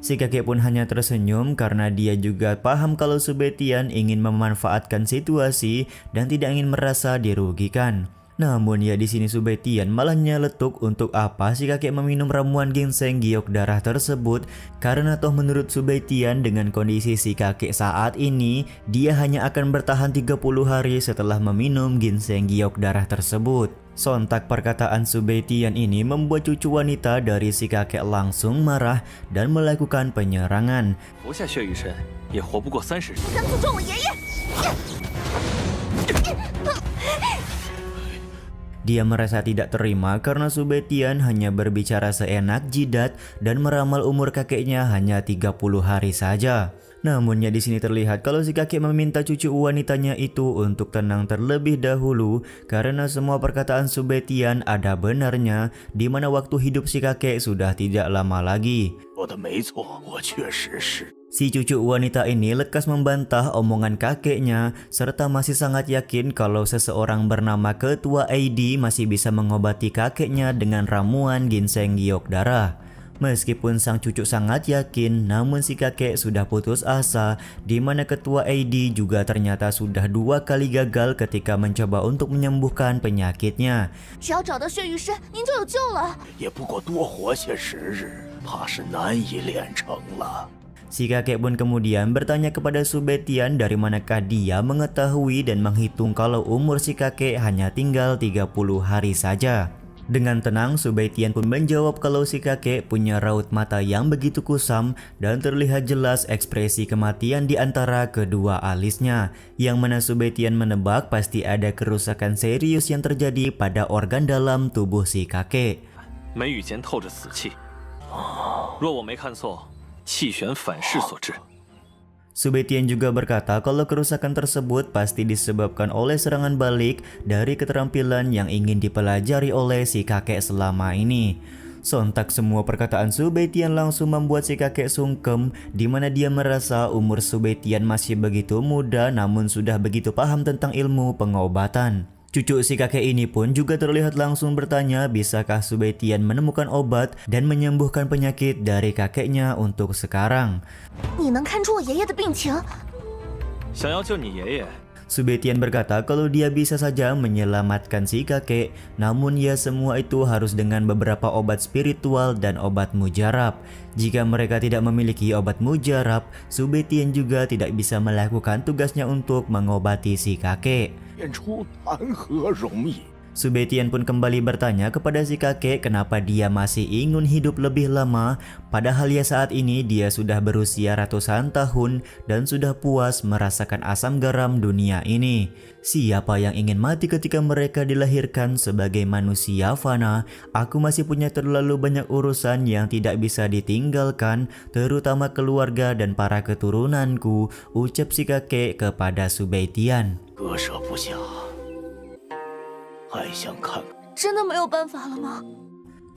Si kakek pun hanya tersenyum karena dia juga paham kalau Su Beitian ingin memanfaatkan situasi dan tidak ingin merasa dirugikan. Namun ya di sini Su Beitian malah nyeletuk untuk apa si kakek meminum ramuan ginseng giok darah tersebut, karena toh menurut Su Beitian dengan kondisi si kakek saat ini dia hanya akan bertahan 30 hari setelah meminum ginseng giok darah tersebut. Sontak perkataan Su Beitian ini membuat cucu wanita dari si kakek langsung marah dan melakukan penyerangan. Dia merasa tidak terima karena Su Beitian hanya berbicara seenak jidat dan meramal umur kakeknya hanya 30 hari saja. Namun ya di sini terlihat kalau si kakek meminta cucu wanitanya itu untuk tenang terlebih dahulu karena semua perkataan Su Beitian ada benarnya, di mana waktu hidup si kakek sudah tidak lama lagi. Si cucu wanita ini lekas membantah omongan kakeknya serta masih sangat yakin kalau seseorang bernama Ketua AD masih bisa mengobati kakeknya dengan ramuan ginseng giok darah. Meskipun sang cucu sangat yakin, namun si kakek sudah putus asa, di mana Ketua AD juga ternyata sudah 2 kali gagal ketika mencoba untuk menyembuhkan penyakitnya. Si kakek pun kemudian bertanya kepada Su Beitian dari manakah dia mengetahui dan menghitung kalau umur si kakek hanya tinggal 30 hari saja. Dengan tenang, Su Beitian pun menjawab kalau si kakek punya raut mata yang begitu kusam dan terlihat jelas ekspresi kematian di antara kedua alisnya, yang mana Su Beitian menebak pasti ada kerusakan serius yang terjadi pada organ dalam tubuh si kakek. Su Beitian juga berkata kalau kerusakan tersebut pasti disebabkan oleh serangan balik dari keterampilan yang ingin dipelajari oleh si kakek selama ini. Sontak semua perkataan Su Beitian langsung membuat si kakek sungkem, di mana dia merasa umur Su Beitian masih begitu muda namun sudah begitu paham tentang ilmu pengobatan. Cucu si kakek ini pun juga terlihat langsung bertanya bisakah Su Beitian menemukan obat dan menyembuhkan penyakit dari kakeknya untuk sekarang. Subetian berkata kalau dia bisa saja menyelamatkan si kakek, namun ya semua itu harus dengan beberapa obat spiritual dan obat mujarab. Jika mereka tidak memiliki obat mujarab, Subetian juga tidak bisa melakukan tugasnya untuk mengobati si kakek. 变出谈何容易？ Subetian pun kembali bertanya kepada si kakek kenapa dia masih ingin hidup lebih lama, padahal ya saat ini dia sudah berusia ratusan tahun dan sudah puas merasakan asam garam dunia ini. Siapa yang ingin mati ketika mereka dilahirkan sebagai manusia fana? Aku masih punya terlalu banyak urusan yang tidak bisa ditinggalkan, terutama keluarga dan para keturunanku, ucap si kakek kepada Subetian. 割舍不下，还想看看。 真的没有办法了吗？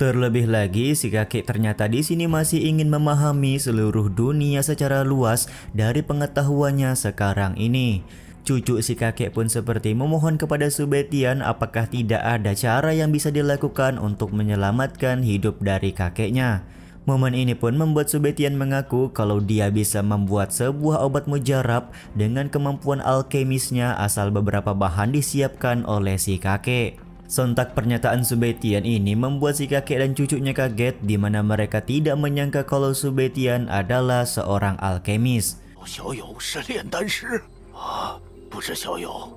Terlebih lagi, si kakek ternyata di sini masih ingin memahami seluruh dunia secara luas dari pengetahuannya sekarang ini. Cucu si kakek pun seperti memohon kepada Subetian apakah tidak ada cara yang bisa dilakukan untuk menyelamatkan hidup dari kakeknya. Momen ini pun membuat Subetian mengaku kalau dia bisa membuat sebuah obat mujarab dengan kemampuan alkemisnya asal beberapa bahan disiapkan oleh si kakek. Sontak pernyataan Subetian ini membuat si kakek dan cucunya kaget di mana mereka tidak menyangka kalau Subetian adalah seorang alkemis. 小友是炼丹师啊，不是小友，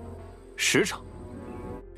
师长，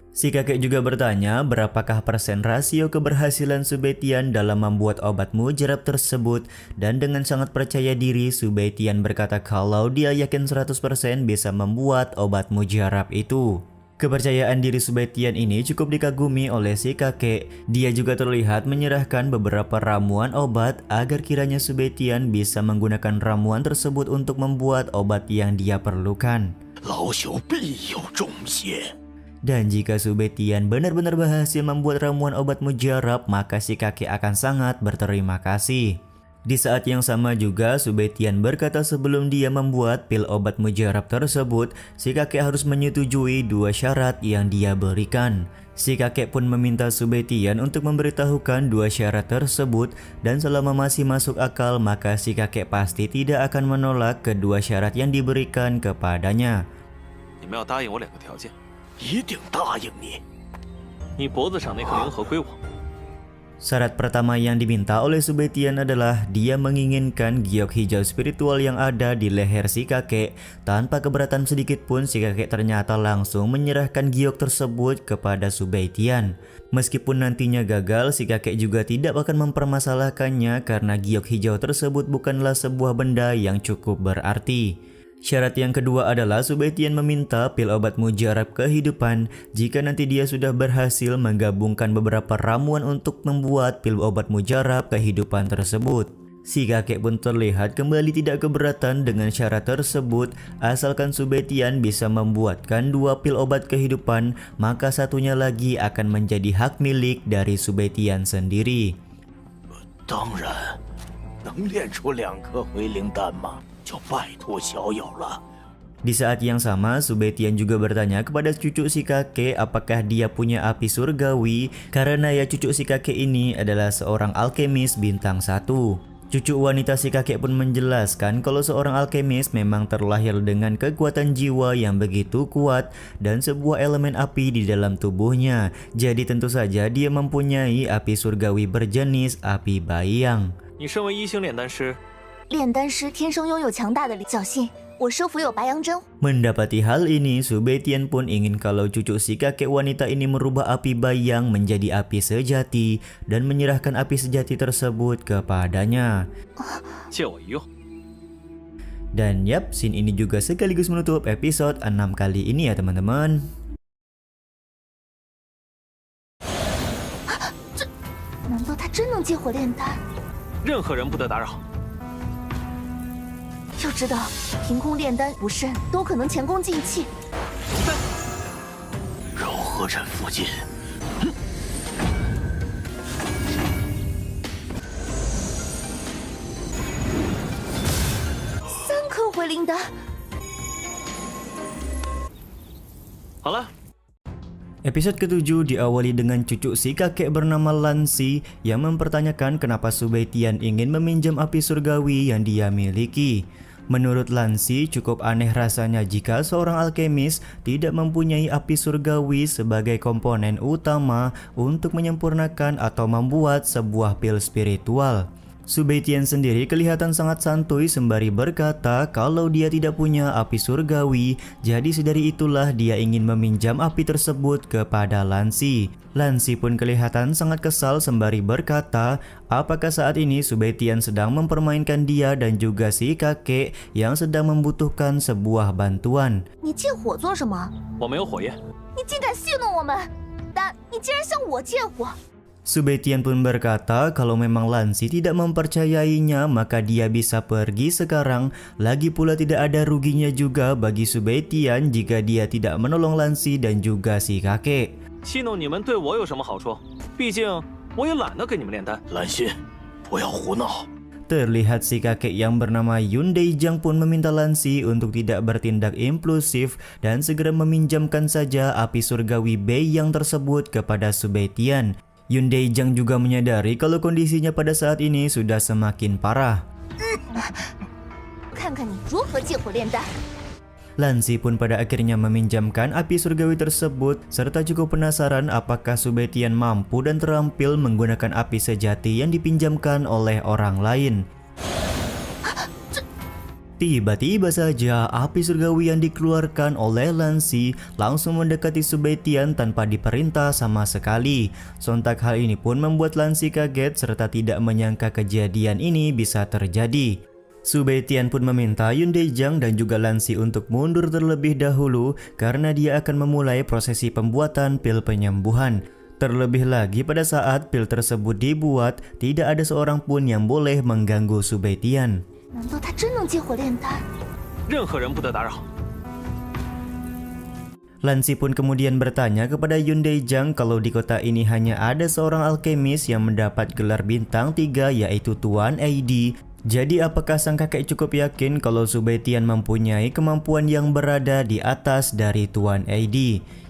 Si kakek juga bertanya berapakah persen rasio keberhasilan Subetian dalam membuat obat mujarab tersebut, dan dengan sangat percaya diri Subetian berkata kalau dia yakin 100% bisa membuat obat mujarab itu. Kepercayaan diri Subetian ini cukup dikagumi oleh si kakek. Dia juga terlihat menyerahkan beberapa ramuan obat agar kiranya Subetian bisa menggunakan ramuan tersebut untuk membuat obat yang dia perlukan. 老朽必有重谢。 Dan jika Subetian benar-benar berhasil membuat ramuan obat mujarab, maka si kakek akan sangat berterima kasih. Di saat yang sama juga, Subetian berkata sebelum dia membuat pil obat mujarab tersebut, si kakek harus menyetujui 2 syarat yang dia berikan. Si kakek pun meminta Subetian untuk memberitahukan 2 syarat tersebut, dan selama masih masuk akal maka si kakek pasti tidak akan menolak kedua syarat yang diberikan kepadanya. 你们要答应我2个条件。 一定答应你。你脖子上那颗灵核归我。 Syarat pertama yang diminta oleh Subetian adalah dia menginginkan giok hijau spiritual yang ada di leher si kakek. Tanpa keberatan sedikit pun si kakek ternyata langsung menyerahkan giok tersebut kepada Subetian. Meskipun nantinya gagal, si kakek juga tidak akan mempermasalahkannya karena giok hijau tersebut bukanlah sebuah benda yang cukup berarti. Syarat yang kedua adalah Subetian meminta pil obat mujarab kehidupan jika nanti dia sudah berhasil menggabungkan beberapa ramuan untuk membuat pil obat mujarab kehidupan tersebut. Si kakek pun terlihat kembali tidak keberatan dengan syarat tersebut, asalkan Subetian bisa membuatkan 2 pil obat kehidupan, maka satunya lagi akan menjadi hak milik dari Subetian sendiri. 当然，能炼出2颗回灵丹吗？ 就拜托小友了。 Di saat yang sama, Subetian juga bertanya kepada cucu si kakek apakah dia punya api surgawi, karena ya cucu si kakek ini adalah seorang alkemis bintang 1. Cucu wanita si kakek pun menjelaskan kalau seorang alkemis memang terlahir dengan kekuatan jiwa yang begitu kuat dan sebuah elemen api di dalam tubuhnya. Jadi tentu saja dia mempunyai api surgawi berjenis api bayang. 你身为1星炼丹师， 炼丹师天生拥有强大的力，侥幸我师傅有白羊针。 Mendapati hal ini, Subetian pun ingin kalau cucu si kakek wanita ini merubah api bayang menjadi api sejati dan menyerahkan api sejati tersebut kepadanya. 借我一用。 Dan yap, scene ini juga sekaligus menutup episode 6 kali ini ya teman-teman. 难道他真能借火炼丹？ 任何人不得打扰。 要知道，凭空炼丹不慎，都可能前功尽弃。饶河镇附近， 3颗回灵丹， 好了， Episode ke-7 diawali dengan cucu si kakek bernama Lansi yang mempertanyakan kenapa Subetian ingin meminjam api surgawi yang dia miliki. Menurut Lansi, cukup aneh rasanya jika seorang alkemis tidak mempunyai api surgawi sebagai komponen utama untuk menyempurnakan atau membuat sebuah pil spiritual. Su Beitian sendiri kelihatan sangat santuy sembari berkata kalau dia tidak punya api surgawi, jadi sedari itulah dia ingin meminjam api tersebut kepada Lansi. Lansi pun kelihatan sangat kesal sembari berkata, apakah saat ini Su Beitian sedang mempermainkan dia dan juga si kakek yang sedang membutuhkan sebuah bantuan. 你借火做什么？我没有火焰。你竟敢戏弄我们！但你竟然向我借火！ Su Beitian pun berkata kalau memang Lansi tidak mempercayainya maka dia bisa pergi sekarang. Lagi pula tidak ada ruginya juga bagi Su Beitian jika dia tidak menolong Lansi dan juga si kakek. 戏弄你们对我有什么好处？毕竟我也懒得跟你们炼丹。兰心，不要胡闹。 Terlihat si kakek yang bernama Yun Deijang pun meminta Lansi untuk tidak bertindak impulsif dan segera meminjamkan saja api surgawi Bei yang tersebut kepada Su Beitian. Yun Deijang juga menyadari kalau kondisinya pada saat ini sudah semakin parah. 看看你如何借火炼丹！ Lansi pun pada akhirnya meminjamkan api surgawi tersebut serta cukup penasaran apakah Su Beitian mampu dan terampil menggunakan api sejati yang dipinjamkan oleh orang lain. Tiba-tiba saja api surgawi yang dikeluarkan oleh Lansi langsung mendekati Su Beitian tanpa diperintah sama sekali. Sontak hal ini pun membuat Lansi kaget serta tidak menyangka kejadian ini bisa terjadi. Su Beitian pun meminta Yun Deijang dan juga Lansi untuk mundur terlebih dahulu karena dia akan memulai prosesi pembuatan pil penyembuhan. Terlebih lagi pada saat pil tersebut dibuat, tidak ada seorang pun yang boleh mengganggu Su Beitian. 难道他真能借火炼丹？ 任何人不得打扰。 Lansi pun kemudian bertanya kepada Yun Deijang kalau di kota ini hanya ada seorang alkemis yang mendapat gelar bintang 3 yaitu Tuan AD. Jadi apakah sang kakek cukup yakin kalau Su Beitian mempunyai kemampuan yang berada di atas dari Tuan AD?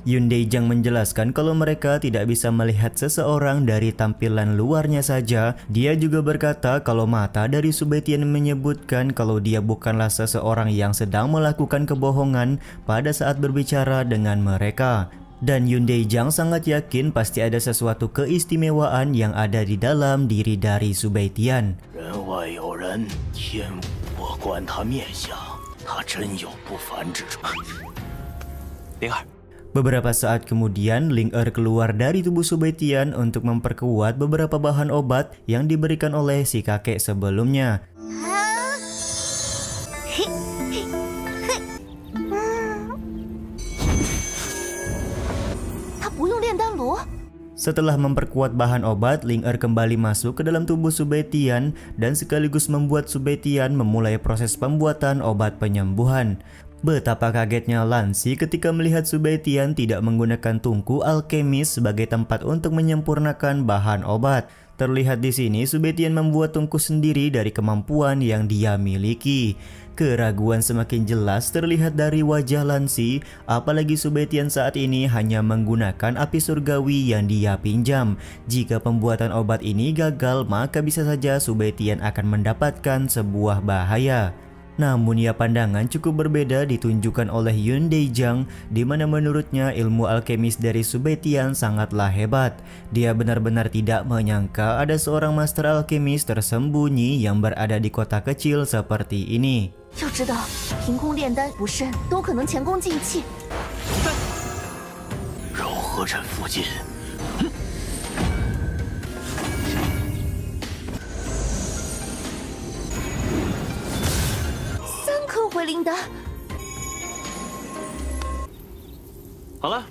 Yun Deijang menjelaskan kalau mereka tidak bisa melihat seseorang dari tampilan luarnya saja. Dia juga berkata kalau mata dari Su Beitian menyebutkan kalau dia bukanlah seseorang yang sedang melakukan kebohongan pada saat berbicara dengan mereka. Dan Yun Deijang sangat yakin pasti ada sesuatu keistimewaan yang ada di dalam diri dari Su Beitian. 人外有人，天无我观他面相，他真有不凡之处。灵儿， Beberapa saat kemudian, Ling Er keluar dari tubuh Su Beitian untuk memperkuat beberapa bahan obat yang diberikan oleh si kakek sebelumnya. 他不用炼丹炉？ Setelah memperkuat bahan obat, Ling Er kembali masuk ke dalam tubuh Su Beitian dan sekaligus membuat Su Beitian memulai proses pembuatan obat penyembuhan. Betapa kagetnya Lansi ketika melihat Su Beitian tidak menggunakan tungku alkemis sebagai tempat untuk menyempurnakan bahan obat. Terlihat di sini Su Beitian membuat tungku sendiri dari kemampuan yang dia miliki. Keraguan semakin jelas terlihat dari wajah Lansi, apalagi Su Beitian saat ini hanya menggunakan api surgawi yang dia pinjam. Jika pembuatan obat ini gagal, maka bisa saja Su Beitian akan mendapatkan sebuah bahaya. Namun ya pandangan cukup berbeda ditunjukkan oleh Yun Deijang, di mana menurutnya ilmu alkemis dari Su Beitian sangatlah hebat. Dia benar-benar tidak menyangka ada seorang master alkemis tersembunyi yang berada di kota kecil seperti ini. 要知道，凭空炼丹不慎都可能前功尽弃。柔和镇附近， 3颗回灵丹， 好了，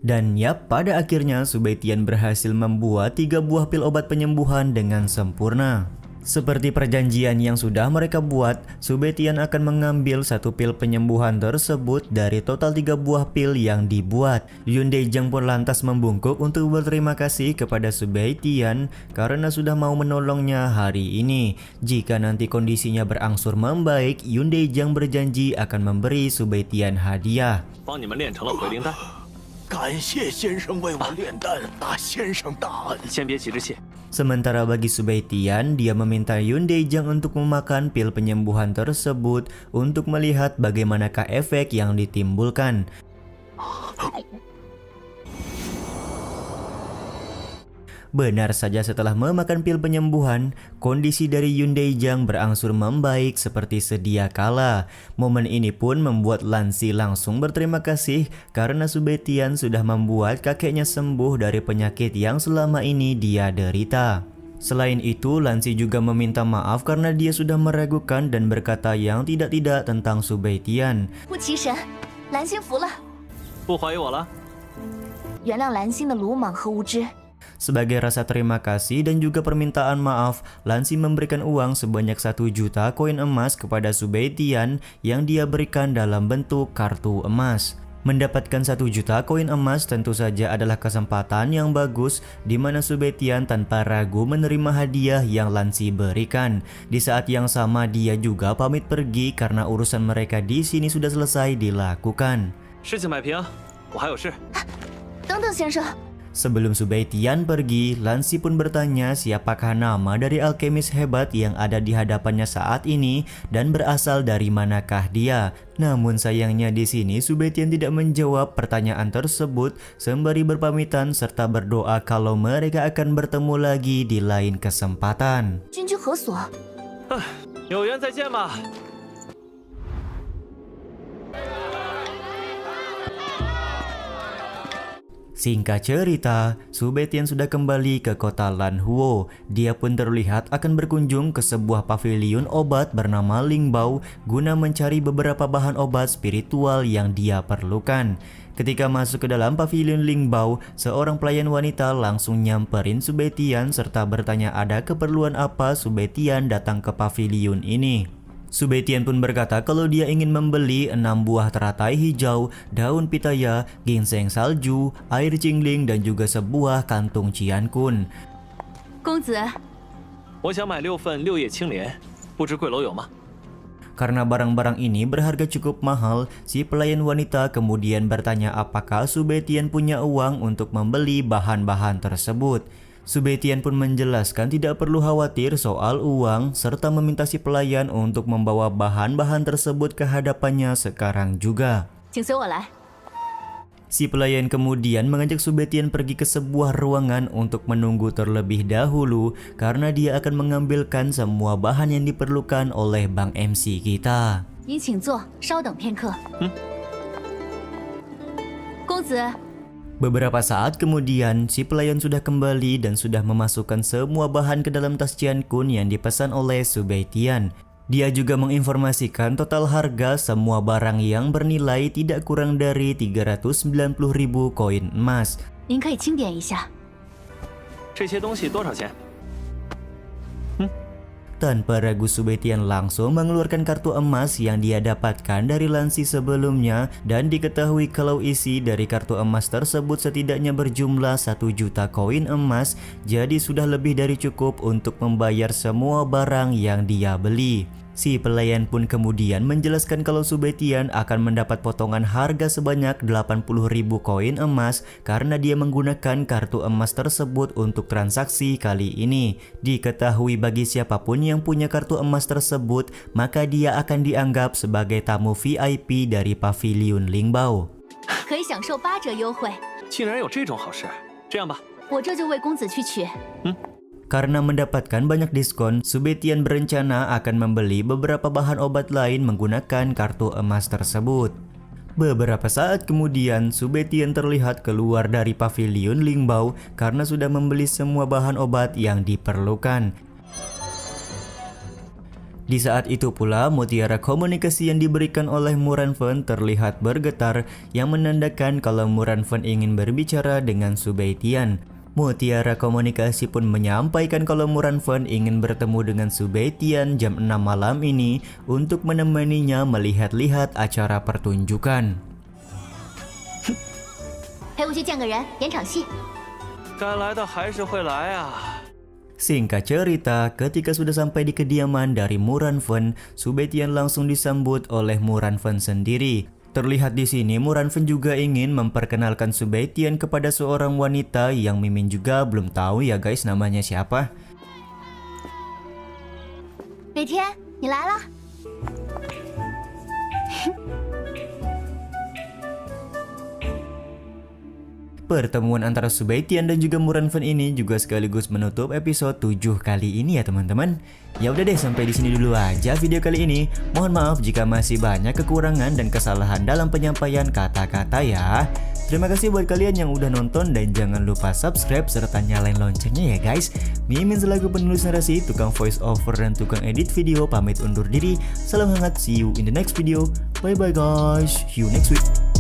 Dan yap, pada akhirnya Su Beitian berhasil membuat 3 buah pil obat penyembuhan dengan sempurna. Seperti perjanjian yang sudah mereka buat, Su Beitian akan mengambil 1 pil penyembuhan tersebut dari total 3 buah pil yang dibuat. Yun Deijang pun lantas membungkuk untuk berterima kasih kepada Su Beitian karena sudah mau menolongnya hari ini. Jika nanti kondisinya berangsur membaik, Yun Deijang berjanji akan memberi Su Beitian hadiah. 帮你们炼成了回灵丹。感谢先生为我炼丹，大先生大恩。先别急着谢， Sementara bagi Subaitian, dia meminta Yun Deijang untuk memakan pil penyembuhan tersebut untuk melihat bagaimanakah efek yang ditimbulkan. Benar saja setelah memakan pil penyembuhan, kondisi dari Yun Deijang berangsur membaik seperti sedia kala. Momen ini pun membuat Lansi langsung berterima kasih karena Subaitian sudah membuat kakeknya sembuh dari penyakit yang selama ini dia derita. Selain itu, Lansi juga meminta maaf karena dia sudah meragukan dan berkata yang tidak-tidak tentang Subaitian. 护旗神，蓝星服了，不怀疑我了。原谅蓝星的鲁莽和无知。 Sebagai rasa terima kasih dan juga permintaan maaf, Lansi memberikan uang sebanyak 1 juta koin emas kepada Subaitian yang dia berikan dalam bentuk kartu emas. Mendapatkan 1 juta koin emas tentu saja adalah kesempatan yang bagus di mana Subaitian tanpa ragu menerima hadiah yang Lansi berikan. Di saat yang sama dia juga pamit pergi karena urusan mereka di sini sudah selesai dilakukan. 事情摆平，我还有事。等等，先生， Sebelum Subaitian pergi, Lansi pun bertanya siapakah nama dari alkemis hebat yang ada di hadapannya saat ini dan berasal dari manakah dia. Namun sayangnya di sini Subaitian tidak menjawab pertanyaan tersebut sembari berpamitan serta berdoa kalau mereka akan bertemu lagi di lain kesempatan. 君居何所？有缘再见吧。 Singkat cerita, Subaitian sudah kembali ke kota Lanhuo. Dia pun terlihat akan berkunjung ke sebuah pavilion obat bernama Lingbao guna mencari beberapa bahan obat spiritual yang dia perlukan. Ketika masuk ke dalam pavilion Lingbao, seorang pelayan wanita langsung nyamperin Subaitian serta bertanya ada keperluan apa Subaitian datang ke pavilion ini. Subaitian pun berkata kalau dia ingin membeli 6 buah teratai hijau, daun pitaya, ginseng salju, air cingling dan juga sebuah kantung ciankun. 公子，我想买6份6叶青莲，不知贵楼有吗？ Karena barang-barang ini berharga cukup mahal, si pelayan wanita kemudian bertanya apakah Subaitian punya uang untuk membeli bahan-bahan tersebut. Subaitian pun menjelaskan tidak perlu khawatir soal uang serta meminta si pelayan untuk membawa bahan-bahan tersebut ke hadapannya sekarang juga. 请随我来。 Si pelayan kemudian mengajak Subaitian pergi ke sebuah ruangan untuk menunggu terlebih dahulu karena dia akan mengambilkan semua bahan yang diperlukan oleh Bang MC kita. 您请坐，稍等片刻。公子， Beberapa saat kemudian, si pelayan sudah kembali dan sudah memasukkan semua bahan ke dalam tas ciankun yang dipesan oleh Subaitian. Dia juga menginformasikan total harga semua barang yang bernilai tidak kurang dari 390.000 koin emas. 您可以清点一下。这些东西多少钱？ Tanpa ragu Subaitian langsung mengeluarkan kartu emas yang dia dapatkan dari Lansi sebelumnya dan diketahui kalau isi dari kartu emas tersebut setidaknya berjumlah 1 juta koin emas, jadi sudah lebih dari cukup untuk membayar semua barang yang dia beli. Si pelayan pun kemudian menjelaskan kalau Subaitian akan mendapat potongan harga sebanyak 80.000 koin emas karena dia menggunakan kartu emas tersebut untuk transaksi kali ini. Diketahui bagi siapapun yang punya kartu emas tersebut, maka dia akan dianggap sebagai tamu VIP dari pavilion Lingbao. 可以享受8折优惠。竟然有这种好事！这样吧，我这就为公子去取。 Karena mendapatkan banyak diskon, Subaitian berencana akan membeli beberapa bahan obat lain menggunakan kartu emas tersebut. Beberapa saat kemudian, Subaitian terlihat keluar dari pavilion Lingbao karena sudah membeli semua bahan obat yang diperlukan. Di saat itu pula, mutiara komunikasi yang diberikan oleh Muranfen terlihat bergetar yang menandakan kalau Muranfen ingin berbicara dengan Subaitian. Mutiara komunikasi pun menyampaikan kalau Muranfen ingin bertemu dengan Subaitian jam 6 malam ini untuk menemaninya melihat-lihat acara pertunjukan. 陪我去见个人，演场戏。该来的还是会来啊。 Singkat cerita, ketika sudah sampai di kediaman dari Muranfen, Subaitian langsung disambut oleh Muranfen sendiri. Terlihat di sini Muranfen juga ingin memperkenalkan Su Baitian kepada seorang wanita yang Mimin juga belum tahu ya guys namanya siapa. 北天，你来了。 Pertemuan antara Su Baitian dan juga Muranfen ini juga sekaligus menutup episode 7 kali ini ya teman-teman. Ya udah deh, sampai di sini dulu aja video kali ini. Mohon maaf jika masih banyak kekurangan dan kesalahan dalam penyampaian kata-kata ya. Terima kasih buat kalian yang udah nonton dan jangan lupa subscribe serta nyalain loncengnya ya guys. Mimin selaku penulis narasi, tukang voice over dan tukang edit video pamit undur diri. Salam hangat, see you in the next video. Bye bye guys, see you next week.